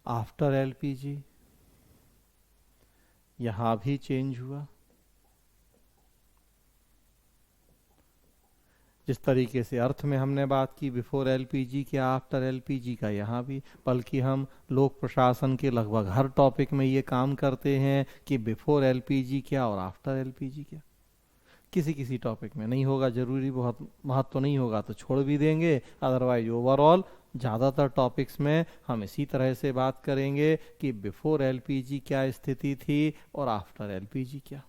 आफ्टर एलपीजी यहां भी चेंज हुआ। जिस तरीके से अर्थ में हमने बात की बिफोर एलपीजी के आफ्टर एलपीजी का, यहाँ भी, बल्कि हम लोक प्रशासन के लगभग हर टॉपिक में ये काम करते हैं कि बिफोर एलपीजी क्या और आफ्टर एलपीजी क्या। किसी किसी टॉपिक में नहीं होगा, जरूरी बहुत महत्व तो नहीं होगा तो छोड़ भी देंगे, अदरवाइज ओवरऑल ज़्यादातर टॉपिक्स में हम इसी तरह से बात करेंगे कि बिफोर एलपीजी क्या स्थिति थी और आफ्टर एलपीजी क्या।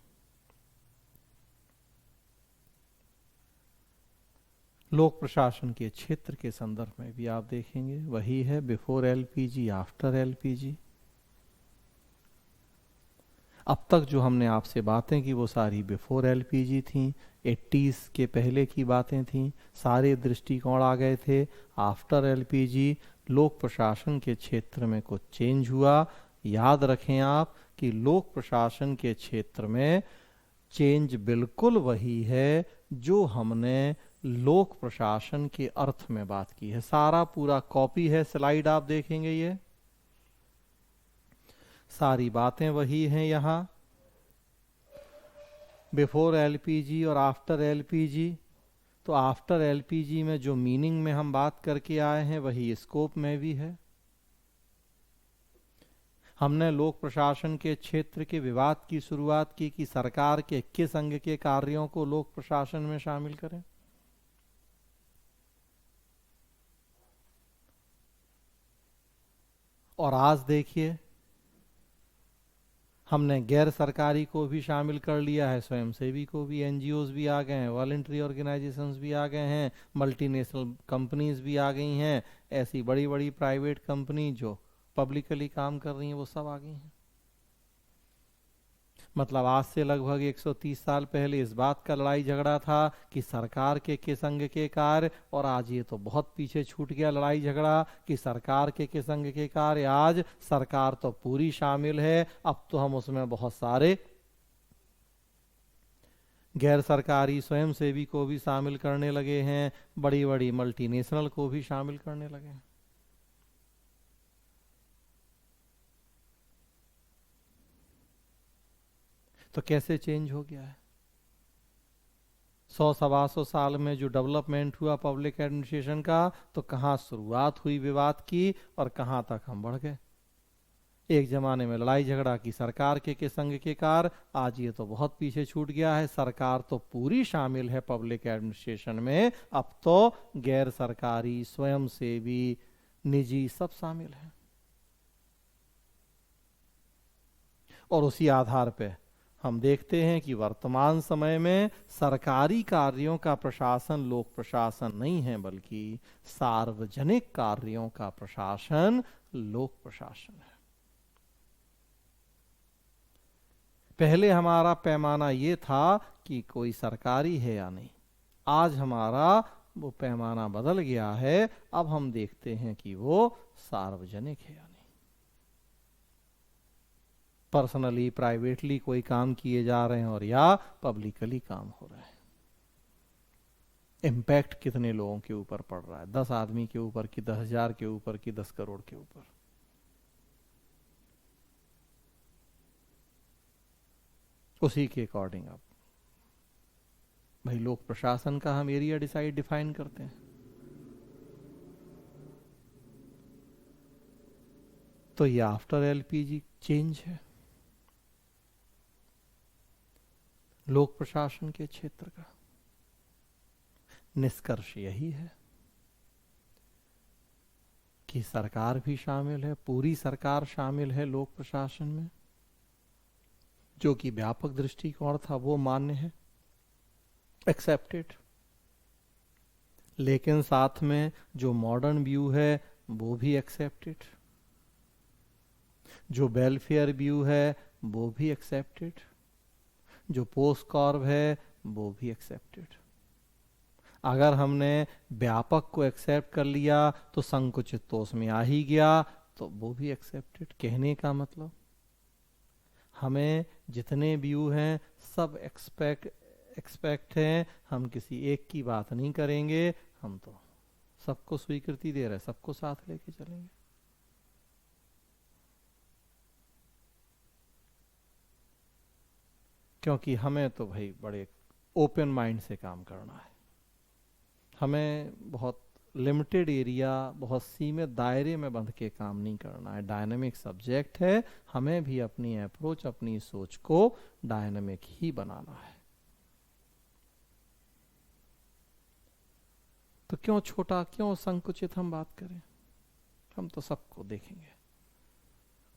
लोक प्रशासन के क्षेत्र के संदर्भ में भी आप देखेंगे वही है, बिफोर एलपीजी आफ्टर एलपीजी। अब तक जो हमने आपसे बातें की वो सारी बिफोर एलपीजी थी, 80s के पहले की बातें थी, सारे दृष्टिकोण आ गए थे। आफ्टर एलपीजी लोक प्रशासन के क्षेत्र में कुछ चेंज हुआ। याद रखें आप कि लोक प्रशासन के क्षेत्र में चेंज बिल्कुल वही है जो हमने लोक प्रशासन के अर्थ में बात की है। सारा पूरा कॉपी है, स्लाइड आप देखेंगे, ये सारी बातें वही हैं यहां, बिफोर एलपीजी और आफ्टर एलपीजी। तो आफ्टर एलपीजी में जो मीनिंग में हम बात करके आए हैं वही स्कोप में भी है। हमने लोक प्रशासन के क्षेत्र के विवाद की शुरुआत की कि सरकार के किस अंग के कार्यों को लोक प्रशासन में शामिल करें। और आज देखिए हमने गैर सरकारी को भी शामिल कर लिया है, स्वयंसेवी को भी, एनजीओज भी आ गए हैं, वॉलंटरी ऑर्गेनाइजेशंस भी आ गए हैं, मल्टीनेशनल कंपनीज भी आ गई हैं, ऐसी बड़ी बड़ी प्राइवेट कंपनी जो पब्लिकली काम कर रही हैं वो सब आ गई हैं। मतलब आज से लगभग 130 साल पहले इस बात का लड़ाई झगड़ा था कि सरकार के किस अंग के कार्य, और आज ये तो बहुत पीछे छूट गया लड़ाई झगड़ा कि सरकार के किस अंग के कार्य। आज सरकार तो पूरी शामिल है, अब तो हम उसमें बहुत सारे गैर सरकारी स्वयंसेवी को भी शामिल करने लगे हैं, बड़ी बड़ी मल्टीनेशनल को भी शामिल करने लगे हैं। तो कैसे चेंज हो गया है? 100 सवा 100 साल में जो डेवलपमेंट हुआ पब्लिक एडमिनिस्ट्रेशन का, तो कहाँ शुरुआत हुई विवाद की और कहाँ तक हम बढ़ गए। एक जमाने में लड़ाई झगड़ा की सरकार के संग के कार, आज ये तो बहुत पीछे छूट गया है। सरकार तो पूरी शामिल है पब्लिक एडमिनिस्ट्रेशन में, अब तो गैर सरकारी, स्वयंसेवी, निजी सब शामिल है। और उसी आधार पे हम देखते हैं कि वर्तमान समय में सरकारी कार्यों का प्रशासन लोक प्रशासन नहीं है, बल्कि सार्वजनिक कार्यों का प्रशासन लोक प्रशासन है। पहले हमारा पैमाना ये था कि कोई सरकारी है या नहीं, आज हमारा वो पैमाना बदल गया है। अब हम देखते हैं कि वो सार्वजनिक है या नहीं। पर्सनली, प्राइवेटली कोई काम किए जा रहे हैं और या पब्लिकली काम हो रहा है। इम्पैक्ट कितने लोगों के ऊपर पड़ रहा है? 10 आदमी के ऊपर कि 10,000 के ऊपर कि 10 करोड़ के ऊपर? उसी के अकॉर्डिंग अब भाई लोक प्रशासन का हम एरिया डिफाइन करते हैं। तो ये आफ्टर एलपीजी चेंज है लोक प्रशासन के क्षेत्र का। निष्कर्ष यही है कि सरकार भी शामिल है, पूरी सरकार शामिल है लोक प्रशासन में। जो कि व्यापक दृष्टिकोण था वो मान्य है, एक्सेप्टेड। लेकिन साथ में जो मॉडर्न व्यू है वो भी एक्सेप्टेड, जो वेलफेयर व्यू है वो भी एक्सेप्टेड, जो पोस्ट कॉर्व है वो भी एक्सेप्टेड। अगर हमने व्यापक को एक्सेप्ट कर लिया तो संकुचित तो उसमें आ ही गया, तो वो भी एक्सेप्टेड। कहने का मतलब हमें जितने व्यू हैं सब एक्सपेक्ट हैं, हम किसी एक की बात नहीं करेंगे, हम तो सबको स्वीकृति दे रहे, सबको साथ लेके चलेंगे। क्योंकि हमें तो भाई बड़े ओपन माइंड से काम करना है। हमें बहुत लिमिटेड एरिया, बहुत सीमित दायरे में बंध के काम नहीं करना है। डायनामिक सब्जेक्ट है, हमें भी अपनी अप्रोच, अपनी सोच को डायनामिक ही बनाना है। तो क्यों छोटा, क्यों संकुचित हम बात करें? हम तो सबको देखेंगे।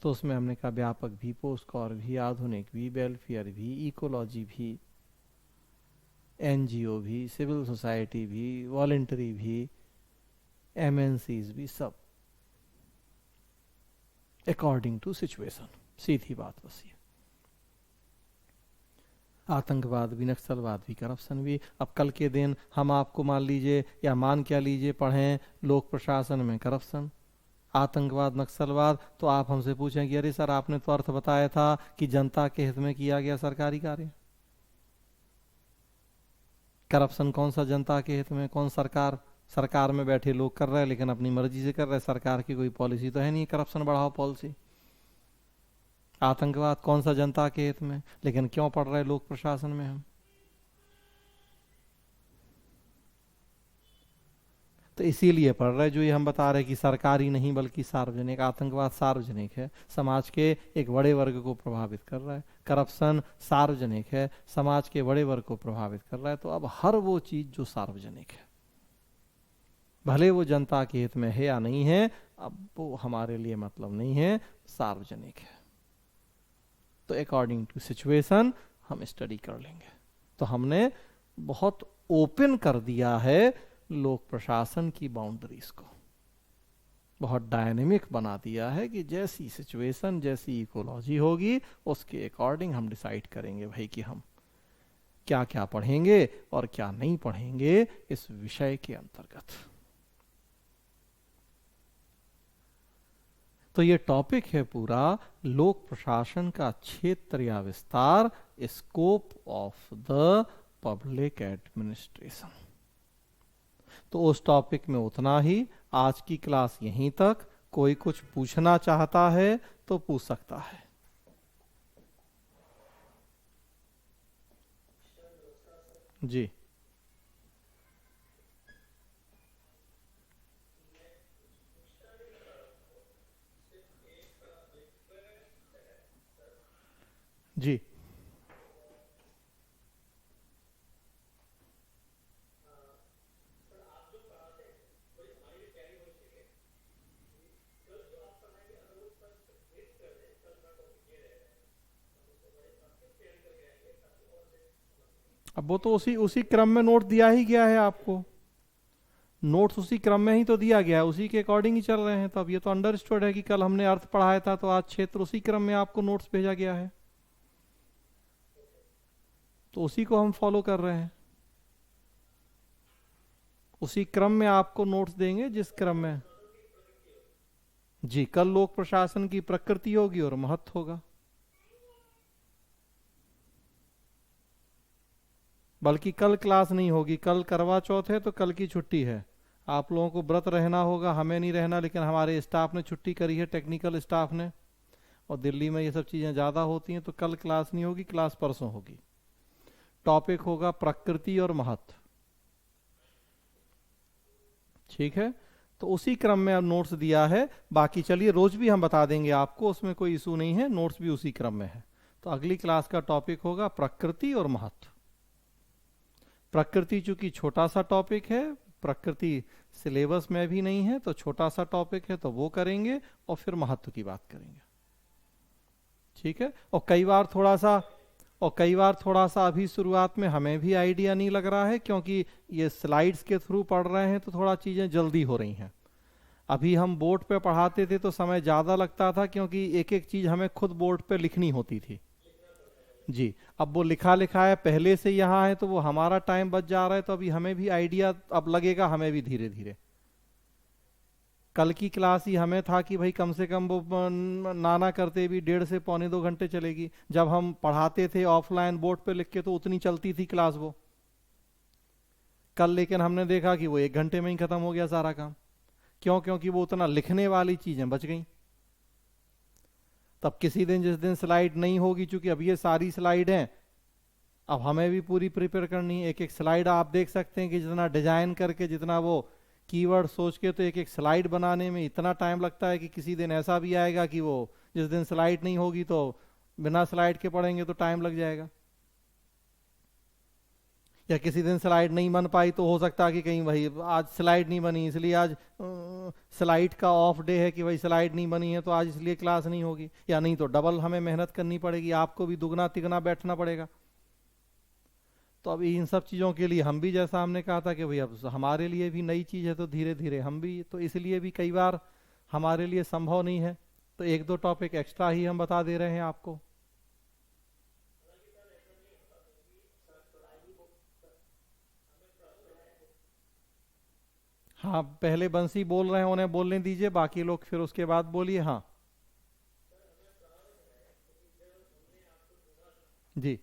तो उसमें हमने कहा व्यापक भी, पोस्ट कॉर भी, आधुनिक भी, वेलफेयर भी, इकोलॉजी भी, एनजीओ भी, सिविल सोसाइटी भी, वॉलेंटरी भी, एमएनसीज भी, सब अकॉर्डिंग टू सिचुएशन। सीधी बात बस ये। आतंकवाद भी, नक्सलवाद भी, करप्शन भी। अब कल के दिन हम आपको मान लीजिए या मान क्या लीजिए पढ़ें लोक प्रशासन में करप्शन, आतंकवाद, नक्सलवाद, तो आप हमसे पूछें कि अरे सर आपने तो अर्थ बताया था कि जनता के हित में किया गया सरकारी कार्य। करप्शन कौन सा जनता के हित में? कौन सरकार में बैठे लोग कर रहे हैं लेकिन अपनी मर्जी से कर रहे हैं, सरकार की कोई पॉलिसी तो है नहीं करप्शन बढ़ाओ पॉलिसी। आतंकवाद कौन सा जनता के हित में, लेकिन क्यों पढ़ रहे लोक प्रशासन में हम? तो इसीलिए पढ़ रहे जो ये हम बता रहे कि सरकारी नहीं बल्कि सार्वजनिक। आतंकवाद सार्वजनिक है, समाज के एक बड़े वर्ग को प्रभावित कर रहा है। करप्शन सार्वजनिक है, समाज के बड़े वर्ग को प्रभावित कर रहा है। तो अब हर वो चीज जो सार्वजनिक है, भले वो जनता के हित में है या नहीं है, अब वो हमारे लिए मतलब नहीं है, सार्वजनिक है। तो अकॉर्डिंग टू सिचुएशन हम स्टडी कर लेंगे। तो हमने बहुत ओपन कर दिया है लोक प्रशासन की बाउंड्रीज को, बहुत डायनेमिक बना दिया है कि जैसी सिचुएशन, जैसी इकोलॉजी होगी उसके अकॉर्डिंग हम डिसाइड करेंगे भाई कि हम क्या क्या पढ़ेंगे और क्या नहीं पढ़ेंगे इस विषय के अंतर्गत। तो ये टॉपिक है पूरा लोक प्रशासन का क्षेत्र या विस्तार, scope of the public administration. तो उस टॉपिक में उतना ही। आज की क्लास यहीं तक। कोई कुछ पूछना चाहता है तो पूछ सकता है। जी। जी। अब वो तो उसी उसी क्रम में नोट दिया ही गया है आपको। नोट्स उसी क्रम में ही तो दिया गया है, उसी के अकॉर्डिंग ही चल रहे हैं। तो अब ये तो अंडरस्टूड है कि कल हमने अर्थ पढ़ाया था, तो आज क्षेत्र उसी क्रम में आपको नोट्स भेजा गया है, तो उसी को हम फॉलो कर रहे हैं। उसी क्रम में आपको नोट्स देंगे जिस क्रम में। जी, कल लोक प्रशासन की प्रकृति होगी और महत्व होगा। बल्कि कल क्लास नहीं होगी, कल करवा चौथ है तो कल की छुट्टी है। आप लोगों को व्रत रहना होगा, हमें नहीं रहना, लेकिन हमारे स्टाफ ने छुट्टी करी है, टेक्निकल स्टाफ ने। और दिल्ली में ये सब चीज़ें ज़्यादा होती हैं, तो कल क्लास नहीं होगी, क्लास परसों होगी। टॉपिक होगा प्रकृति और महत्व। ठीक है, तो उसी क्रम में अब नोट्स दिया है। बाकी चलिए रोज भी हम बता देंगे आपको, उसमें कोई इशू नहीं है, नोट्स भी उसी क्रम में है। तो अगली क्लास का टॉपिक होगा प्रकृति और महत्व। प्रकृति चूंकि छोटा सा टॉपिक है, प्रकृति सिलेबस में भी नहीं है, तो छोटा सा टॉपिक है, तो वो करेंगे और फिर महत्व की बात करेंगे। ठीक है। और कई बार थोड़ा सा अभी शुरुआत में हमें भी आइडिया नहीं लग रहा है, क्योंकि ये स्लाइड्स के थ्रू पढ़ रहे हैं, तो थोड़ा चीजें जल्दी हो रही हैं। अभी हम बोर्ड पे पढ़ाते थे तो समय ज्यादा लगता था, क्योंकि एक एक चीज हमें खुद बोर्ड पे लिखनी होती थी। जी, अब वो लिखा लिखा है पहले से यहाँ है, तो वो हमारा टाइम बच जा रहा है। तो अभी हमें भी आइडिया अब लगेगा, हमें भी धीरे धीरे। कल की क्लास ही हमें था कि भाई कम से कम वो नाना करते भी 1.5 से 1.25 घंटे चलेगी। जब हम पढ़ाते थे ऑफलाइन बोर्ड पे लिख के, तो उतनी चलती थी क्लास वो। कल लेकिन हमने देखा कि वो 1 घंटे में ही खत्म हो गया सारा काम। क्यों? क्योंकि वो उतना लिखने वाली चीजें बच गई। तब किसी दिन जिस दिन स्लाइड नहीं होगी, चूंकि अब ये सारी स्लाइड हैं, अब हमें भी पूरी प्रिपेयर करनी है। एक एक स्लाइड आप देख सकते हैं कि जितना डिजाइन करके, जितना वो कीवर्ड सोच के, तो एक एक स्लाइड बनाने में इतना टाइम लगता है कि किसी दिन ऐसा भी आएगा कि वो जिस दिन स्लाइड नहीं होगी तो बिना स्लाइड के पढ़ेंगे तो टाइम लग जाएगा। या किसी दिन स्लाइड नहीं बन पाई, तो हो सकता है कि कहीं भाई आज स्लाइड नहीं बनी, इसलिए आज स्लाइड का ऑफ डे है, कि भाई स्लाइड नहीं बनी है तो आज इसलिए क्लास नहीं होगी। या नहीं तो डबल हमें मेहनत करनी पड़ेगी, आपको भी दुगना तिगना बैठना पड़ेगा। तो अब इन सब चीज़ों के लिए हम भी, जैसा हमने कहा था कि भाई अब हमारे लिए भी नई चीज़ है, तो धीरे धीरे हम भी, तो इसलिए भी कई बार हमारे लिए संभव नहीं है, तो एक दो टॉपिक एक्स्ट्रा ही हम बता दे रहे हैं आपको। हाँ, पहले बंसी बोल रहे हैं, उन्हें बोलने दीजिए, बाकी लोग फिर उसके बाद बोलिए। हाँ। जी।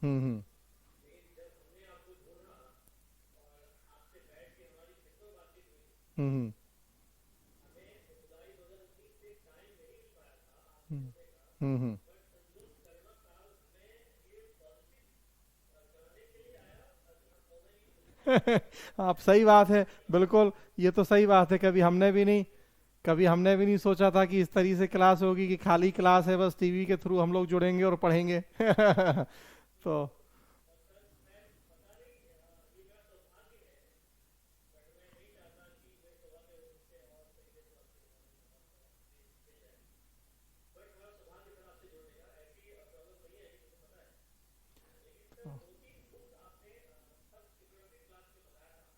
हम्म। हम्म। हम्म। हम्म। आप सही बात है, बिल्कुल। ये तो सही बात है, कभी हमने भी नहीं सोचा था कि इस तरीके से क्लास होगी, कि खाली क्लास है, बस टीवी के थ्रू हम लोग जुड़ेंगे और पढ़ेंगे। तो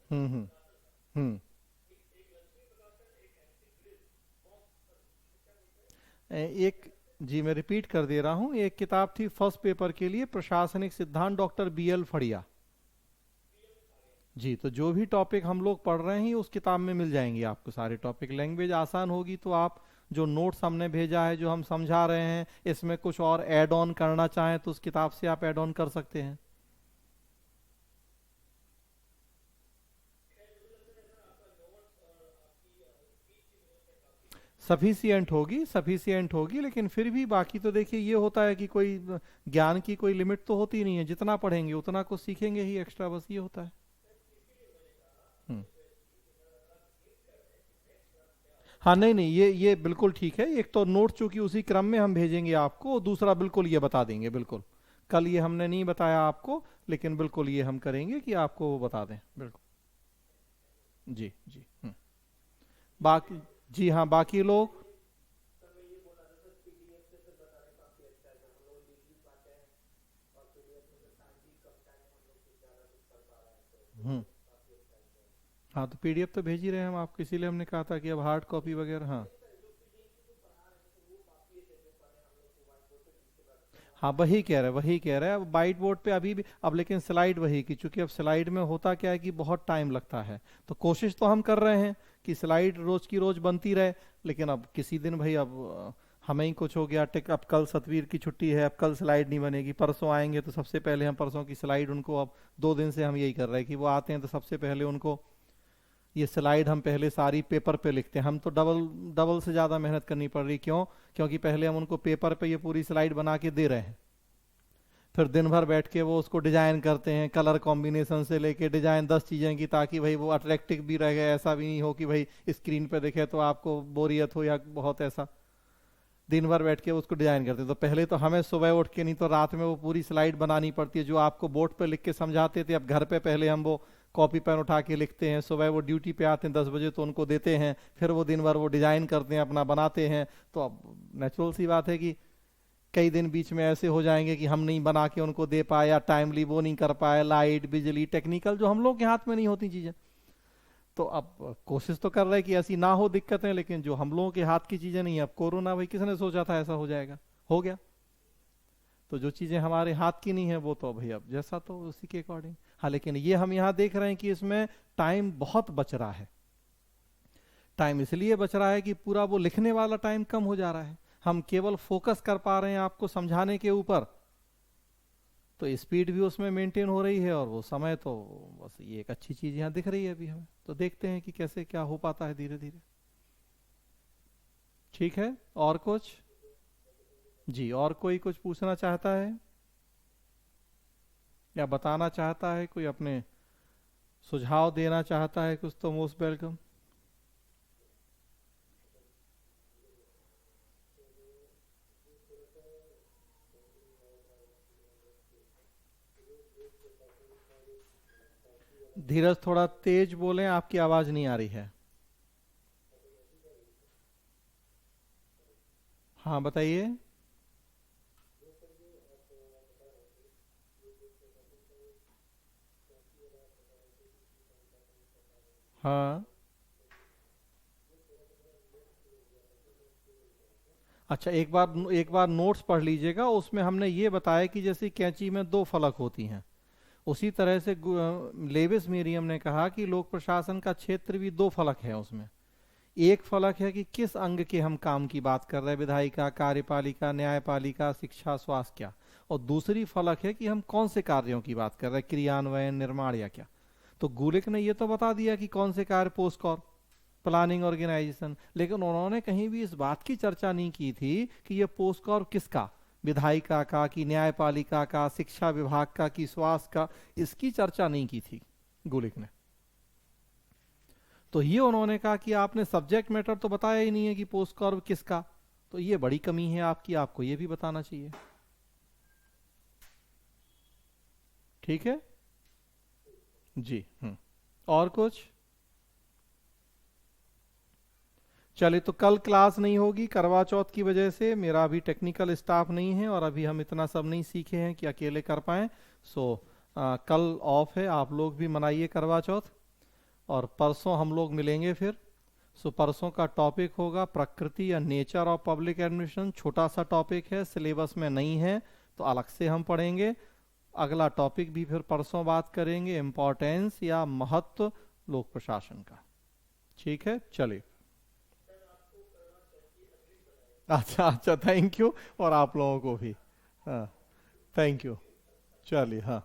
हम्म। हम्म। एक, जी मैं रिपीट कर दे रहा हूँ, एक किताब थी फर्स्ट पेपर के लिए, प्रशासनिक सिद्धांत, डॉक्टर BL फड़िया। जी, तो जो भी टॉपिक हम लोग पढ़ रहे हैं उस किताब में मिल जाएंगे आपको सारे टॉपिक। लैंग्वेज आसान होगी तो आप जो नोट्स हमने भेजा है, जो हम समझा रहे हैं, इसमें कुछ और ऐड ऑन करना चाहें तो उस किताब से आप ऐड ऑन कर सकते हैं। सफिशिएंट होगी, लेकिन फिर भी बाकी तो देखिए ये होता है कि कोई ज्ञान की कोई लिमिट तो होती नहीं है, जितना पढ़ेंगे उतना कुछ सीखेंगे ही एक्स्ट्रा, बस ये होता है। हम्म। हाँ नहीं नहीं, ये बिल्कुल ठीक है। एक तो नोट चूंकि उसी क्रम में हम भेजेंगे आपको, दूसरा बिल्कुल ये बता देंगे बिल्कुल। कल ये हमने नहीं बताया आपको, लेकिन बिल्कुल ये हम करेंगे कि आपको वो बता दें बिल्कुल। जी जी। बाकी, जी हाँ, बाकी लोग। हम्म। हाँ तो पीडीएफ तो भेज ही रहे हैं हम आपको, इसीलिए हमने कहा था कि अब हार्ड कॉपी वगैरह, हाँ। हाँ वही कह रहे हैं, अब वाइट बोर्ड पे अभी भी अब, लेकिन स्लाइड वही की, चूंकि अब स्लाइड में होता क्या है कि बहुत टाइम लगता है, तो कोशिश तो हम कर रहे हैं कि स्लाइड रोज की रोज बनती रहे। लेकिन अब किसी दिन भाई अब हमें ही कुछ हो गया टेक, अब कल सतवीर की छुट्टी है, अब कल स्लाइड नहीं बनेगी, परसों आएंगे तो सबसे पहले हम परसों की स्लाइड उनको, अब 2 दिन से हम यही कर रहे हैं कि वो आते हैं तो सबसे पहले उनको ये स्लाइड हम पहले सारी पेपर पे लिखते हैं। हम तो डबल डबल से ज़्यादा मेहनत करनी पड़ रही, क्यों? क्योंकि पहले हम उनको पेपर पे ये पूरी स्लाइड बना के दे रहे हैं, फिर दिन भर बैठ के वो उसको डिजाइन करते हैं, कलर कॉम्बिनेशन से लेके डिजाइन 10 चीजें की, ताकि भाई वो अट्रैक्टिव भी रहे, ऐसा भी नहीं हो कि भाई स्क्रीन पे देखे तो आपको बोरियत हो या बहुत ऐसा। दिन भर बैठ के उसको डिजाइन करते हैं, तो पहले तो हमें सुबह उठ के नहीं तो रात में वो पूरी स्लाइड बनानी पड़ती है, जो आपको बोर्ड पे लिख के समझाते थे, अब घर पे पहले हम वो कॉपी पेन उठा के लिखते हैं, सुबह वो ड्यूटी पे आते हैं 10 बजे तो उनको देते हैं, फिर वो दिन भर वो डिजाइन करते हैं, अपना बनाते हैं। तो अब नेचुरल सी बात है कि कई दिन बीच में ऐसे हो जाएंगे कि हम नहीं बना के उनको दे पाए, या टाइमली वो नहीं कर पाए, लाइट बिजली टेक्निकल जो हम लोग के हाथ में नहीं होती चीजें। तो अब कोशिश तो कर रहे हैं कि ऐसी ना हो दिक्कतें, लेकिन जो हम लोगों के हाथ की चीजें नहीं है, अब कोरोना भाई किसने सोचा था ऐसा हो जाएगा, हो गया। तो जो चीजें हमारे हाथ की नहीं है वो तो भाई अब जैसा तो उसी के अकॉर्डिंग। हाँ लेकिन ये हम यहाँ देख रहे हैं कि इसमें टाइम बहुत बच रहा है। टाइम इसलिए बच रहा है कि पूरा वो लिखने वाला टाइम कम हो जा रहा है, हम केवल फोकस कर पा रहे हैं आपको समझाने के ऊपर, तो स्पीड भी उसमें मेंटेन हो रही है, और वो समय तो, बस ये एक अच्छी चीज यहाँ दिख रही है अभी हमें। तो देखते हैं कि कैसे क्या हो पाता है धीरे धीरे। ठीक है, और कुछ? जी, और कोई कुछ पूछना चाहता है या बताना चाहता है, कोई अपने सुझाव देना चाहता है कुछ, तो मोस्ट वेलकम। धीरज थोड़ा तेज बोलें, आपकी आवाज नहीं आ रही है। हाँ बताइए। हाँ, अच्छा एक बार नोट्स पढ़ लीजिएगा, उसमें हमने ये बताया कि जैसे कैंची में 2 फलक होती हैं, उसी तरह से लेविस मेरियम ने कहा कि लोक प्रशासन का क्षेत्र भी 2 फलक है उसमें। एक फलक है कि किस अंग के हम काम की बात कर रहे हैं, विधायिका, कार्यपालिका, न्यायपालिका, शिक्षा, स्वास्थ्य, क्या। और दूसरी फलक है कि हम कौन से कार्यों की बात कर रहे हैं, क्रियान्वयन, निर्माण या क्या। तो गुलिक ने ये तो बता दिया कि कौन से कार्य, पोस्टकॉर, प्लानिंग, ऑर्गेनाइजेशन, लेकिन उन्होंने कहीं भी इस बात की चर्चा नहीं की थी कि ये पोस्टकॉर किसका, विधायिका का, कि न्यायपालिका का, शिक्षा विभाग का, कि स्वास्थ्य का, इसकी चर्चा नहीं की थी गुलिक ने। तो ये उन्होंने कहा कि आपने सब्जेक्ट मैटर तो बताया ही नहीं है कि पोस्ट कॉर्व किसका, तो ये बड़ी कमी है आपकी, आपको ये भी बताना चाहिए। ठीक है जी। और कुछ? चलिए, तो कल क्लास नहीं होगी करवा चौथ की वजह से, मेरा अभी टेक्निकल स्टाफ नहीं है, और अभी हम इतना सब नहीं सीखे हैं कि अकेले कर पाए। सो कल ऑफ है, आप लोग भी मनाइए करवा चौथ, और परसों हम लोग मिलेंगे फिर। सो परसों का टॉपिक होगा प्रकृति या नेचर ऑफ पब्लिक एडमिनिस्ट्रेशन, छोटा सा टॉपिक है, सिलेबस में नहीं है, तो अलग से हम पढ़ेंगे। अगला टॉपिक भी फिर परसों बात करेंगे, इम्पोर्टेंस या महत्व लोक प्रशासन का। ठीक है, चलिए। अच्छा अच्छा, थैंक यू, और आप लोगों को भी। हाँ, थैंक यू। चलिए, हाँ।